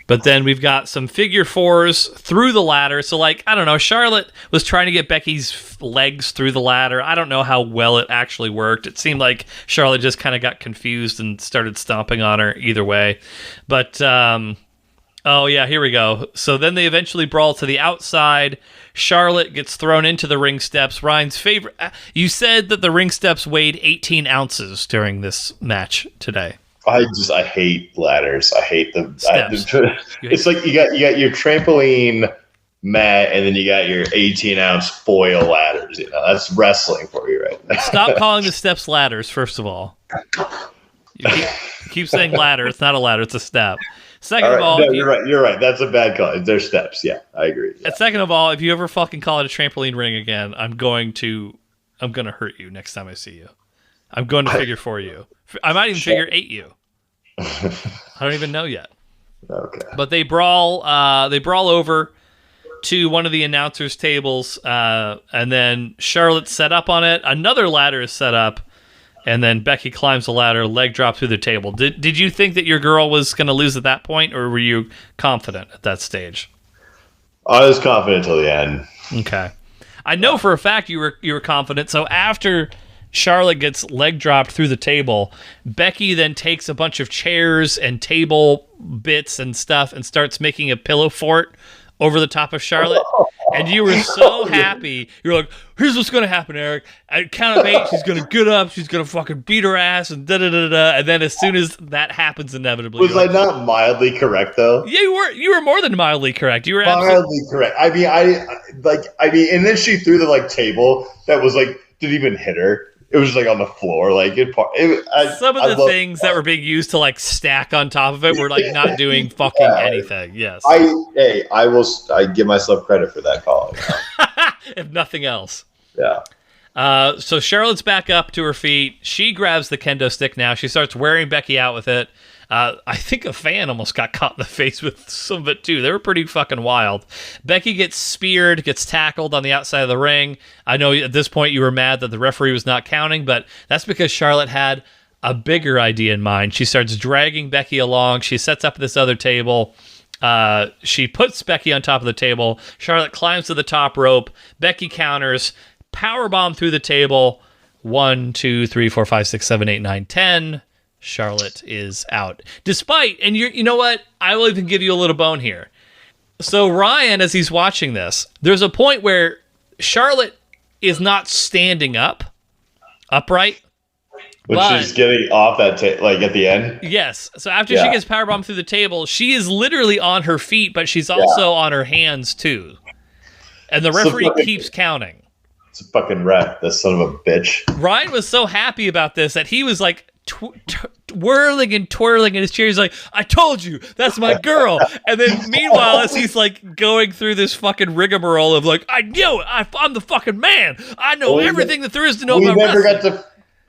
S3: But then we've got some figure fours through the ladder. So, like, I don't know, Charlotte was trying to get Becky's legs through the ladder. I don't know how well it actually worked. It seemed like Charlotte just kind of got confused and started stomping on her either way. But, oh, yeah, here we go. So then they eventually brawl to the outside. Charlotte gets thrown into the ring steps. Ryan's favorite. You said that the ring steps weighed 18 ounces during this match today.
S2: I hate ladders. I hate them. It's like you got your trampoline mat, and then you got your 18-ounce foil ladders. You know, that's wrestling for you right now.
S3: Stop calling the steps ladders, first of all. You keep saying ladder. It's not a ladder. It's a step. Second of all,
S2: no, you're right. You're right. That's a bad call. They're steps. Yeah, I agree. Yeah.
S3: And second of all, if you ever fucking call it a trampoline ring again, I'm gonna hurt you next time I see you. I'm going to figure for you. I might even figure 8 you. I don't even know yet.
S2: Okay.
S3: But they brawl over to one of the announcers' tables, and then Charlotte's set up on it. Another ladder is set up, and then Becky climbs the ladder, leg drop through the table. Did you think that your girl was going to lose at that point, or were you confident at that stage?
S2: I was confident till the end.
S3: Okay. I know for a fact you were confident. So after Charlotte gets leg dropped through the table, Becky then takes a bunch of chairs and table bits and stuff and starts making a pillow fort over the top of Charlotte. And you were so happy. You're like, here's what's going to happen, Eric. At count of 8, she's going to get up. She's going to fucking beat her ass and da-da-da-da. And then as soon as that happens inevitably.
S2: Was I not mildly correct, though?
S3: Yeah, you were more than mildly correct. You were
S2: mildly correct. I mean, and then she threw the, like, table that was, like, didn't even hit her. it was like on the floor. Like
S3: some of the things that were being used to like stack on top of it were like not doing fucking anything. Yes.
S2: I give myself credit for that call.
S3: If nothing else.
S2: Yeah.
S3: So Charlotte's back up to her feet. She grabs the kendo stick now. She starts wearing Becky out with it. I think a fan almost got caught in the face with some of it, too. They were pretty fucking wild. Becky gets speared, gets tackled on the outside of the ring. I know at this point you were mad that the referee was not counting, but that's because Charlotte had a bigger idea in mind. She starts dragging Becky along. She sets up this other table. She puts Becky on top of the table. Charlotte climbs to the top rope. Becky counters. Powerbomb through the table. 1, 2, 3, 4, 5, 6, 7, 8, 9, 10. Charlotte is out. Despite, and you know what? I will even give you a little bone here. So Ryan, as he's watching this, there's a point where Charlotte is not standing upright.
S2: But she's getting off that like at the end?
S3: Yes. So after she gets powerbombed through the table, she is literally on her feet, but she's also on her hands too. And the referee keeps counting.
S2: It's a fucking wreck, this son of a bitch.
S3: Ryan was so happy about this that he was like whirling and twirling in his chair. He's like, I told you, that's my girl. And then meanwhile, as he's like going through this fucking rigmarole of like, I knew it, I'm the fucking man. I know everything that there is to know about wrestling.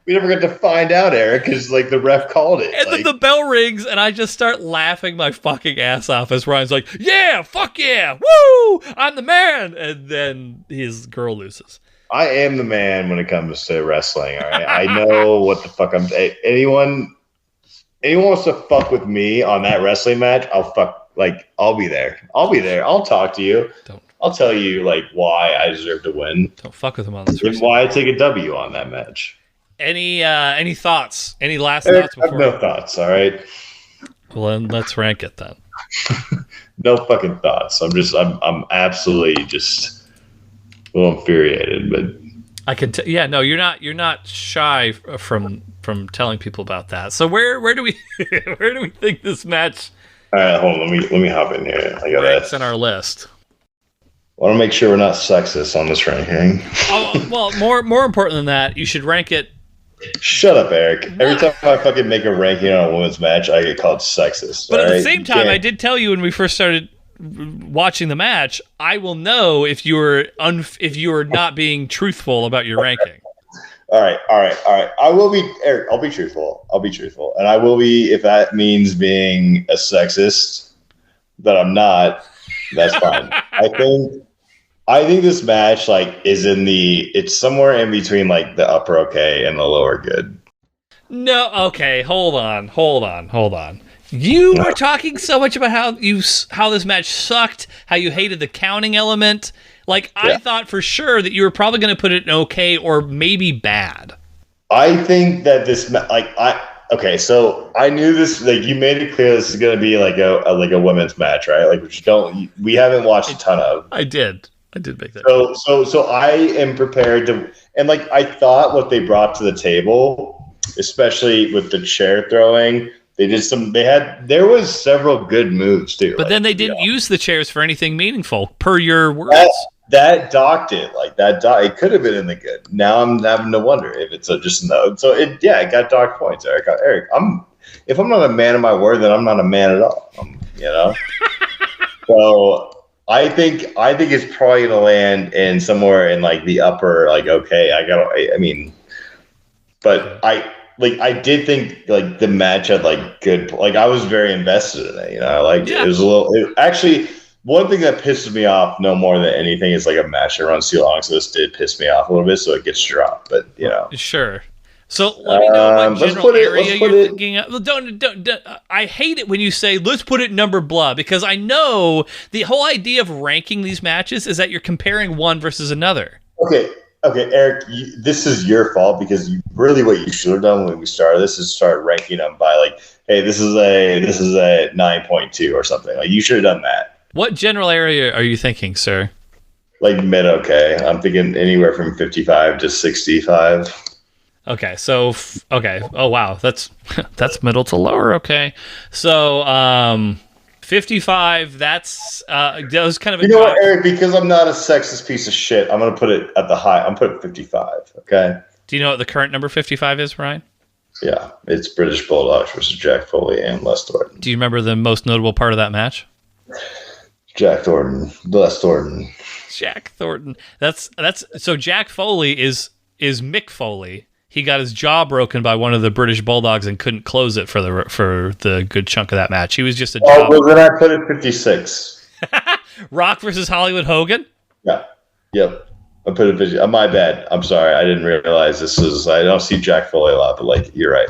S2: We never got to find out, Eric, because like the ref called it.
S3: And then the bell rings, and I just start laughing my fucking ass off as Ryan's like, yeah, fuck yeah, woo, I'm the man. And then his girl loses.
S2: I am the man when it comes to wrestling. All right, I know what the fuck I'm. Anyone wants to fuck with me on that wrestling match? I'll be there. I'll talk to you. I'll tell you like why I deserve to win.
S3: Don't fuck with him on this.
S2: And why I take a W on that match.
S3: Any thoughts? Any last thoughts?
S2: I have no thoughts. All right.
S3: Well, then let's rank it then.
S2: No fucking thoughts. I'm absolutely just. Well, infuriated, but
S3: I can. No, you're not shy from telling people about that. So where do we think this match?
S2: All right, hold on. Let me hop in here. I got
S3: ranks in our list.
S2: I want to make sure we're not sexist on this ranking.
S3: Oh, well, more important than that, you should rank it.
S2: Shut up, Eric. What? Every time I fucking make a ranking on a women's match, I get called sexist.
S3: But at the same time, I did tell you when we first started watching the match, I will know if you're not being truthful about your ranking.
S2: All right. I will be, Eric. I'll be truthful, and I will be if that means being a sexist. That I'm not. That's fine. I think this match is it's somewhere in between the upper okay and the lower good.
S3: No, okay, hold on. You were talking so much about how this match sucked, how you hated the counting element. I thought for sure that you were probably going to put it in okay or maybe bad. I think that this okay, so I knew this. You made it clear this is going to be a women's match, right? We haven't watched a ton of. I did make that.
S2: So I am prepared to, and I thought what they brought to the table, especially with the chair throwing. There was several good moves too.
S3: But then they didn't use the chairs for anything meaningful, per your words.
S2: That docked it. It could have been in the good. Now I'm having to wonder if it's just no. So it got docked points, Eric. If I'm not a man of my word, then I'm not a man at all. So I think it's probably gonna land in somewhere in the upper okay. But I did think the match had good. I was very invested in it. It was a little. Actually, one thing that pisses me off no more than anything is a match that runs too long. So this did piss me off a little bit. So it gets dropped. But
S3: sure. So let me know what general area you're thinking of. Don't. I hate it when you say let's put it number blah, because I know the whole idea of ranking these matches is that you're comparing one versus another.
S2: Okay, Eric, this is your fault because what you should have done when we started this is start ranking them by hey, this is a 9.2 or something. You should have done that.
S3: What general area are you thinking, sir?
S2: Mid okay. I'm thinking anywhere from 55 to 65.
S3: Okay, so okay. Oh wow, that's middle to lower. Okay, so 55. That was kind of
S2: a. You know what, Eric? Because I'm not a sexist piece of shit, I'm gonna put it at the high. I'm putting 55. Okay.
S3: Do you know what the current number 55 is, Ryan?
S2: Yeah, it's British Bulldogs versus Jack Foley and Les Thornton.
S3: Do you remember the most notable part of that match?
S2: Jack Thornton, Les Thornton.
S3: Jack Thornton. That's so Jack Foley is Mick Foley. He got his jaw broken by one of the British Bulldogs and couldn't close it for the good chunk of that match. He was just a jaw.
S2: Oh, well, then I put it 56.
S3: Rock versus Hollywood Hogan?
S2: Yeah. Yep. I put it 50. My bad. I'm sorry. I didn't realize this was. I don't see Jack Foley a lot, but like you're right.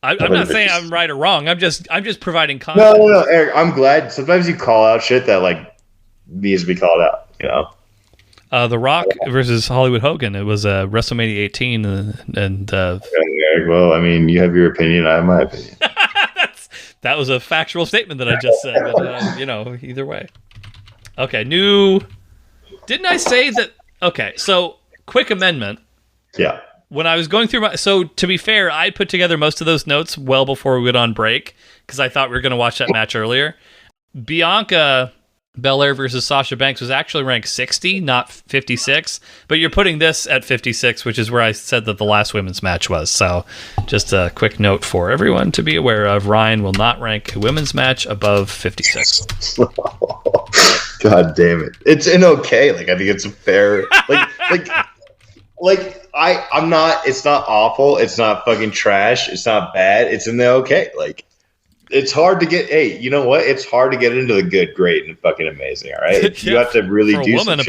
S3: I'm not saying I'm right or wrong. I'm just providing context.
S2: No, Eric. I'm glad. Sometimes you call out shit that like needs to be called out. You know.
S3: The Rock versus Hollywood Hogan. It was WrestleMania 18, and
S2: well, I mean, you have your opinion. I have my opinion.
S3: that was a factual statement that I just said. But, either way. Okay, Didn't I say that? Okay, so quick amendment.
S2: Yeah.
S3: When I was going through so to be fair, I put together most of those notes well before we went on break because I thought we were going to watch that match earlier. Bianca Belair versus Sasha Banks was actually ranked 60, not 56. But you're putting this at 56, which is where I said that the last women's match was. So just a quick note for everyone to be aware of. Ryan will not rank a women's match above 56.
S2: God damn it. It's okay. Like, I think it's a fair, I'm not, it's not awful. It's not fucking trash. It's not bad. It's in the okay. Like, it's hard to get. Hey, you know what? It's hard to get into the good, great, and fucking amazing. All right, you have to really do something.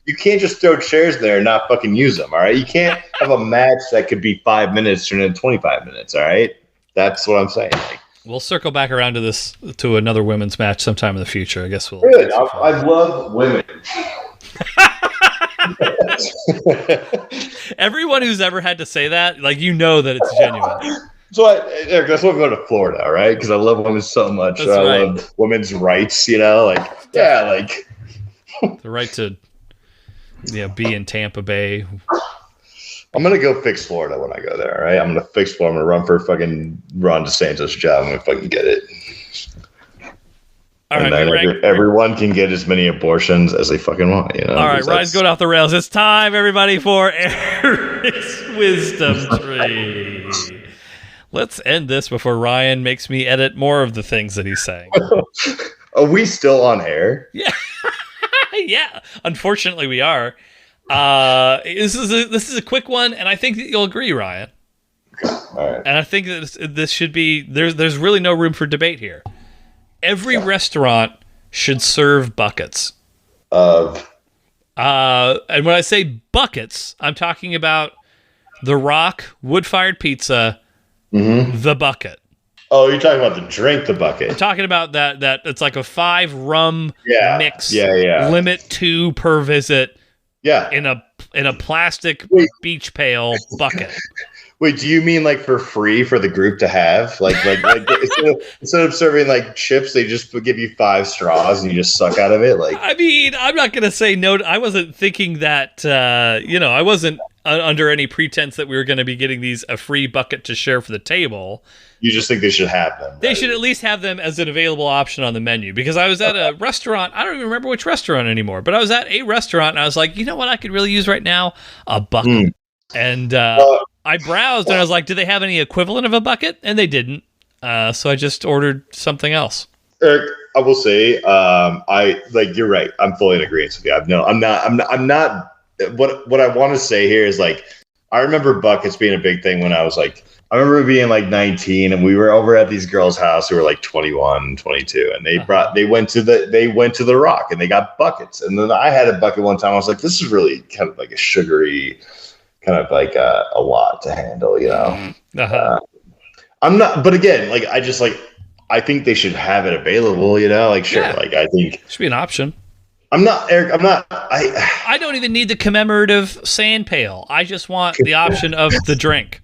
S2: You can't just throw chairs there and not fucking use them. All right, you can't have a match that could be 5 minutes turn into 25 minutes. All right, that's what I'm saying. Like,
S3: we'll circle back around to another women's match sometime in the future. I guess we'll.
S2: Good. I love women.
S3: Everyone who's ever had to say that, like, that it's genuine.
S2: So, Eric, that's why we go to Florida, all right? Because I love women so much.
S3: That's right.
S2: I love women's rights, like, the
S3: right to, be in Tampa Bay.
S2: I'm going to go fix Florida when I go there, all right? I'm going to fix Florida. I'm going to run for fucking Ron DeSantis' job. I'm going to fucking get it.
S3: All right,
S2: then everyone can get as many abortions as they fucking want,
S3: All right, Ryan's going off the rails. It's time, everybody, for Eric's Wisdom Tree. Let's end this before Ryan makes me edit more of the things that he's saying.
S2: Are we still on air?
S3: Yeah. Yeah. Unfortunately, we are. This is a quick one, and I think that you'll agree, Ryan.
S2: All right.
S3: And I think that this should be there's really no room for debate here. Every restaurant should serve buckets.
S2: And
S3: when I say buckets, I'm talking about the Rock wood-fired pizza.
S2: Mm-hmm.
S3: The bucket.
S2: Oh, you're talking about the drink, the bucket.
S3: I'm talking about that it's like a 5 rum mix.
S2: Yeah.
S3: Limit 2 per visit.
S2: Yeah.
S3: In a plastic beach pail bucket.
S2: Wait, do you mean like for free for the group to have? Like instead of serving like chips, they just give you 5 straws and you just suck out of it? Like,
S3: I mean, I'm not gonna say no. I wasn't thinking that. I wasn't under any pretense that we were going to be getting these a free bucket to share for the table.
S2: You just think they should have them. Right?
S3: They should at least have them as an available option on the menu, because I was at a restaurant. I don't even remember which restaurant anymore, but I was at a restaurant and I was like, you know what I could really use right now? A bucket. And I browsed and I was like, do they have any equivalent of a bucket? And they didn't. So I just ordered something else.
S2: Eric, I will say, you're right. I'm fully in agreement with you. I'm not. What I want to say here is, like, I remember buckets being a big thing when I was like, I remember being like 19 and we were over at these girls' house who were like 21, 22, and they went to the Rock and they got buckets. And then I had a bucket one time. I was like, this is really kind of like a sugary, kind of like a lot to handle, I'm not, but again, like, I think they should have it available, like, sure. Yeah. Like, I think
S3: it should be an option.
S2: I'm not, Eric.
S3: I don't even need the commemorative sand pail. I just want the option of the drink.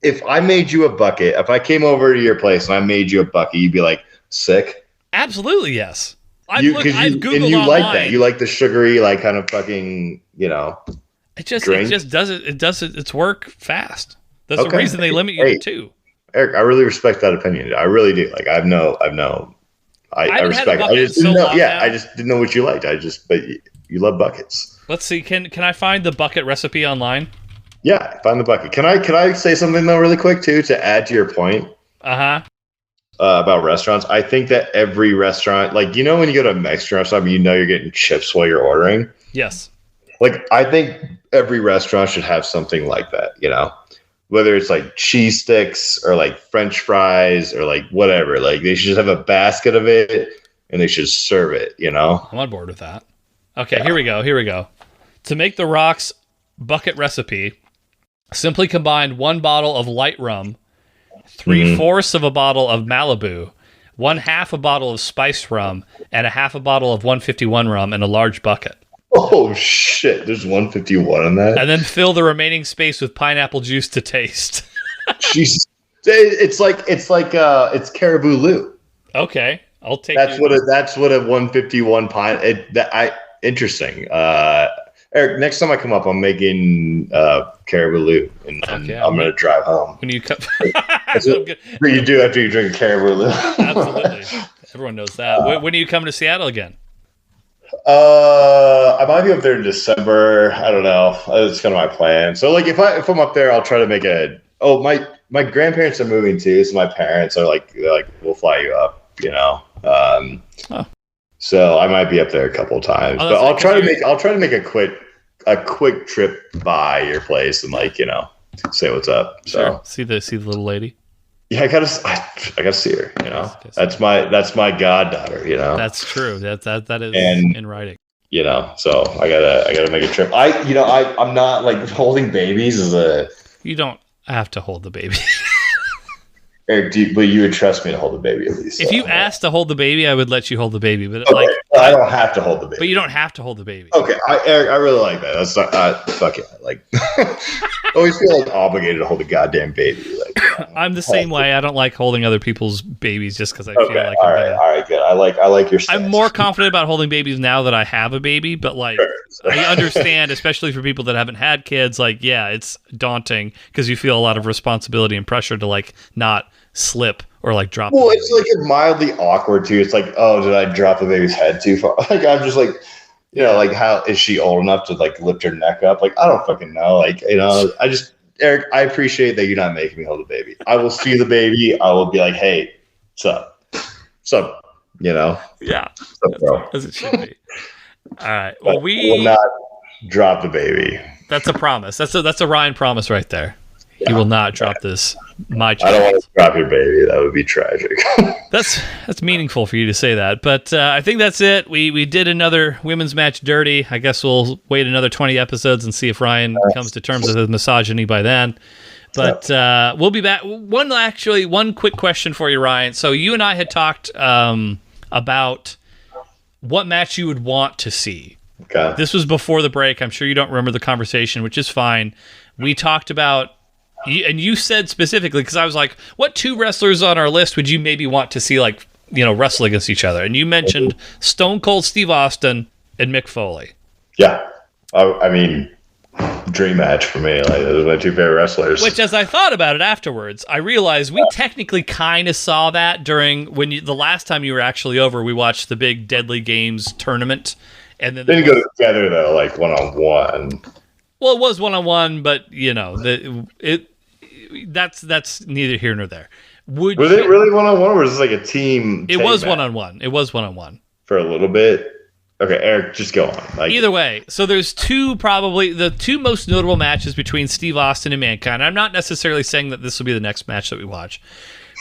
S2: If I made you a bucket, if I came over to your place and I made you a bucket, you'd be like, sick?
S3: Absolutely, yes. I've Googled
S2: and you
S3: online.
S2: Like that. You like the sugary, like, kind of fucking,
S3: It just does its work fast. That's
S2: okay.
S3: the reason they limit you to 2.
S2: Eric, I really respect that opinion. I really do. Like, I respect it. I just didn't know. Yeah, I just didn't know what you liked. But you love buckets.
S3: Let's see. Can I find the bucket recipe online?
S2: Yeah, find the bucket. Can I say something though really quick too to add to your point? About restaurants. I think that every restaurant, like when you go to a Mexican restaurant, you're getting chips while you're ordering.
S3: Yes.
S2: Like I think every restaurant should have something like that. Whether it's like cheese sticks or like French fries or like whatever. Like they should just have a basket of it and they should serve it.
S3: I'm on board with that. Okay, Here we go. To make the Rock's bucket recipe, simply combine 1 bottle of light rum, 3/4 of a bottle of Malibu, 1/2 a bottle of spiced rum, and 1/2 a bottle of 151 rum in a large bucket.
S2: Oh shit! There's 151 in that.
S3: And then fill the remaining space with pineapple juice to taste.
S2: Jesus, it's Caribou Lou.
S3: Okay, I'll take.
S2: That's what a 151 pine. Interesting. Eric, next time I come up, I'm making Caribou Lou, and I'm going to drive home.
S3: When you come,
S2: what you do after you drink a Caribou Lou.
S3: Absolutely, everyone knows that. When are you coming to Seattle again?
S2: I might be up there in December. I don't know. It's kind of my plan. So, like, if I'm up there, I'll try to make my grandparents are moving too, so my parents are like, we'll fly you up. So I might be up there a couple of times, but I'll try to make a quick trip by your place and say what's up. So
S3: see the little lady.
S2: Yeah, I gotta see her. That's my goddaughter.
S3: That's true. That is in writing.
S2: So I gotta make a trip. I'm not like holding babies is a.
S3: You don't have to hold the baby.
S2: Eric, but you would trust me to hold the baby at least.
S3: If you asked to hold the baby, I would let you hold the baby. But
S2: I don't have to hold the baby.
S3: But you don't have to hold the baby.
S2: Okay, Eric, I really like that. That's not fuck it. Like, I always feel like obligated to hold a goddamn baby.
S3: I'm the same way. I don't like holding other people's babies just because I feel like.
S2: All right, good. I like your stance.
S3: I'm more confident about holding babies now that I have a baby, but I understand, especially for people that haven't had kids. It's daunting because you feel a lot of responsibility and pressure to not slip or drop.
S2: Well, it's mildly awkward too. It's oh, did I drop the baby's head too far? I'm just how is she old enough to lift her neck up? I don't fucking know. Eric, I appreciate that you're not making me hold the baby. I will see the baby. I will be like, hey, what's up? What's up?
S3: Yeah,
S2: bro.
S3: As it should be. All right.
S2: Well, we will not drop the baby.
S3: That's a promise. That's a Ryan promise right there. He will not drop this. My child.
S2: I don't want to drop your baby. That would be tragic.
S3: That's meaningful for you to say that. But I think that's it. We did another women's match dirty. I guess we'll wait another 20 episodes and see if Ryan comes to terms with his misogyny by then. But we'll be back. One quick question for you, Ryan. So you and I had talked about what match you would want to see.
S2: Okay.
S3: This was before the break. I'm sure you don't remember the conversation, which is fine. We talked about, and you said specifically, because I was like, what 2 wrestlers on our list would you maybe want to see wrestle against each other? And you mentioned Stone Cold Steve Austin and Mick Foley.
S2: Yeah. I mean, dream match for me. Those are my 2 favorite wrestlers.
S3: Which, as I thought about it afterwards, I realized we technically kind of saw that during the last time you were actually over. We watched the big Deadly Games tournament, and then
S2: they didn't go together though, one-on-one.
S3: Well, it was one-on-one, but that's neither here nor there.
S2: Were they really one-on-one, or was this a team?
S3: It was one-on-one. It was one-on-one
S2: for a little bit. Okay, Eric, just go on.
S3: Either way, so there's probably the 2 most notable matches between Steve Austin and Mankind. I'm not necessarily saying that this will be the next match that we watch,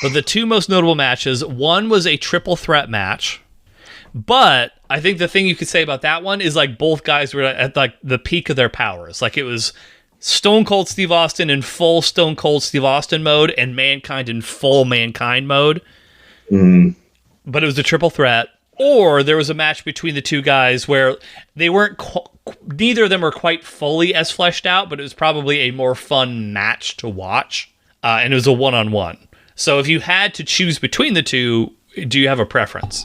S3: but the 2 most notable matches. One was a triple threat match. But I think the thing you could say about that one is both guys were at the peak of their powers. It was Stone Cold Steve Austin in full Stone Cold Steve Austin mode and Mankind in full Mankind mode. But it was a triple threat. Or there was a match between the 2 guys where they weren't, neither of them were quite fully as fleshed out, but it was probably a more fun match to watch. And it was a one-on-one. So if you had to choose between the 2, do you have a preference?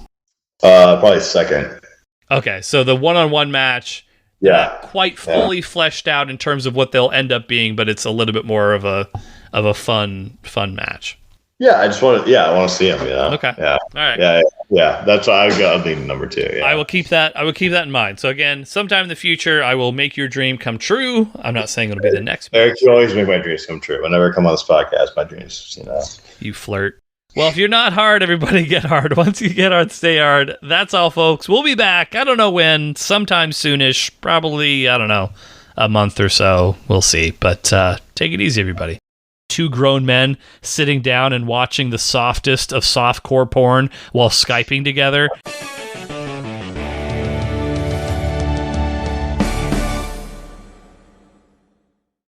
S2: Probably second.
S3: Okay, so the one-on-one match, not quite fully fleshed out in terms of what they'll end up being, but it's a little bit more of a fun match.
S2: Yeah, I want to see them.
S3: Okay.
S2: Yeah.
S3: right.
S2: Yeah. That's why I'll lean number 2. Yeah.
S3: I will keep that in mind. So again, sometime in the future, I will make your dream come true. I'm not saying it'll be the next.
S2: Eric, you always make my dreams come true. Whenever I come on this podcast, my dreams,
S3: You flirt. Well, if you're not hard, everybody get hard. Once you get hard, stay hard. That's all, folks. We'll be back. I don't know when. Sometime soonish. Probably, I don't know, a month or so. We'll see. But take it easy, everybody. 2 grown men sitting down and watching the softest of softcore porn while Skyping together.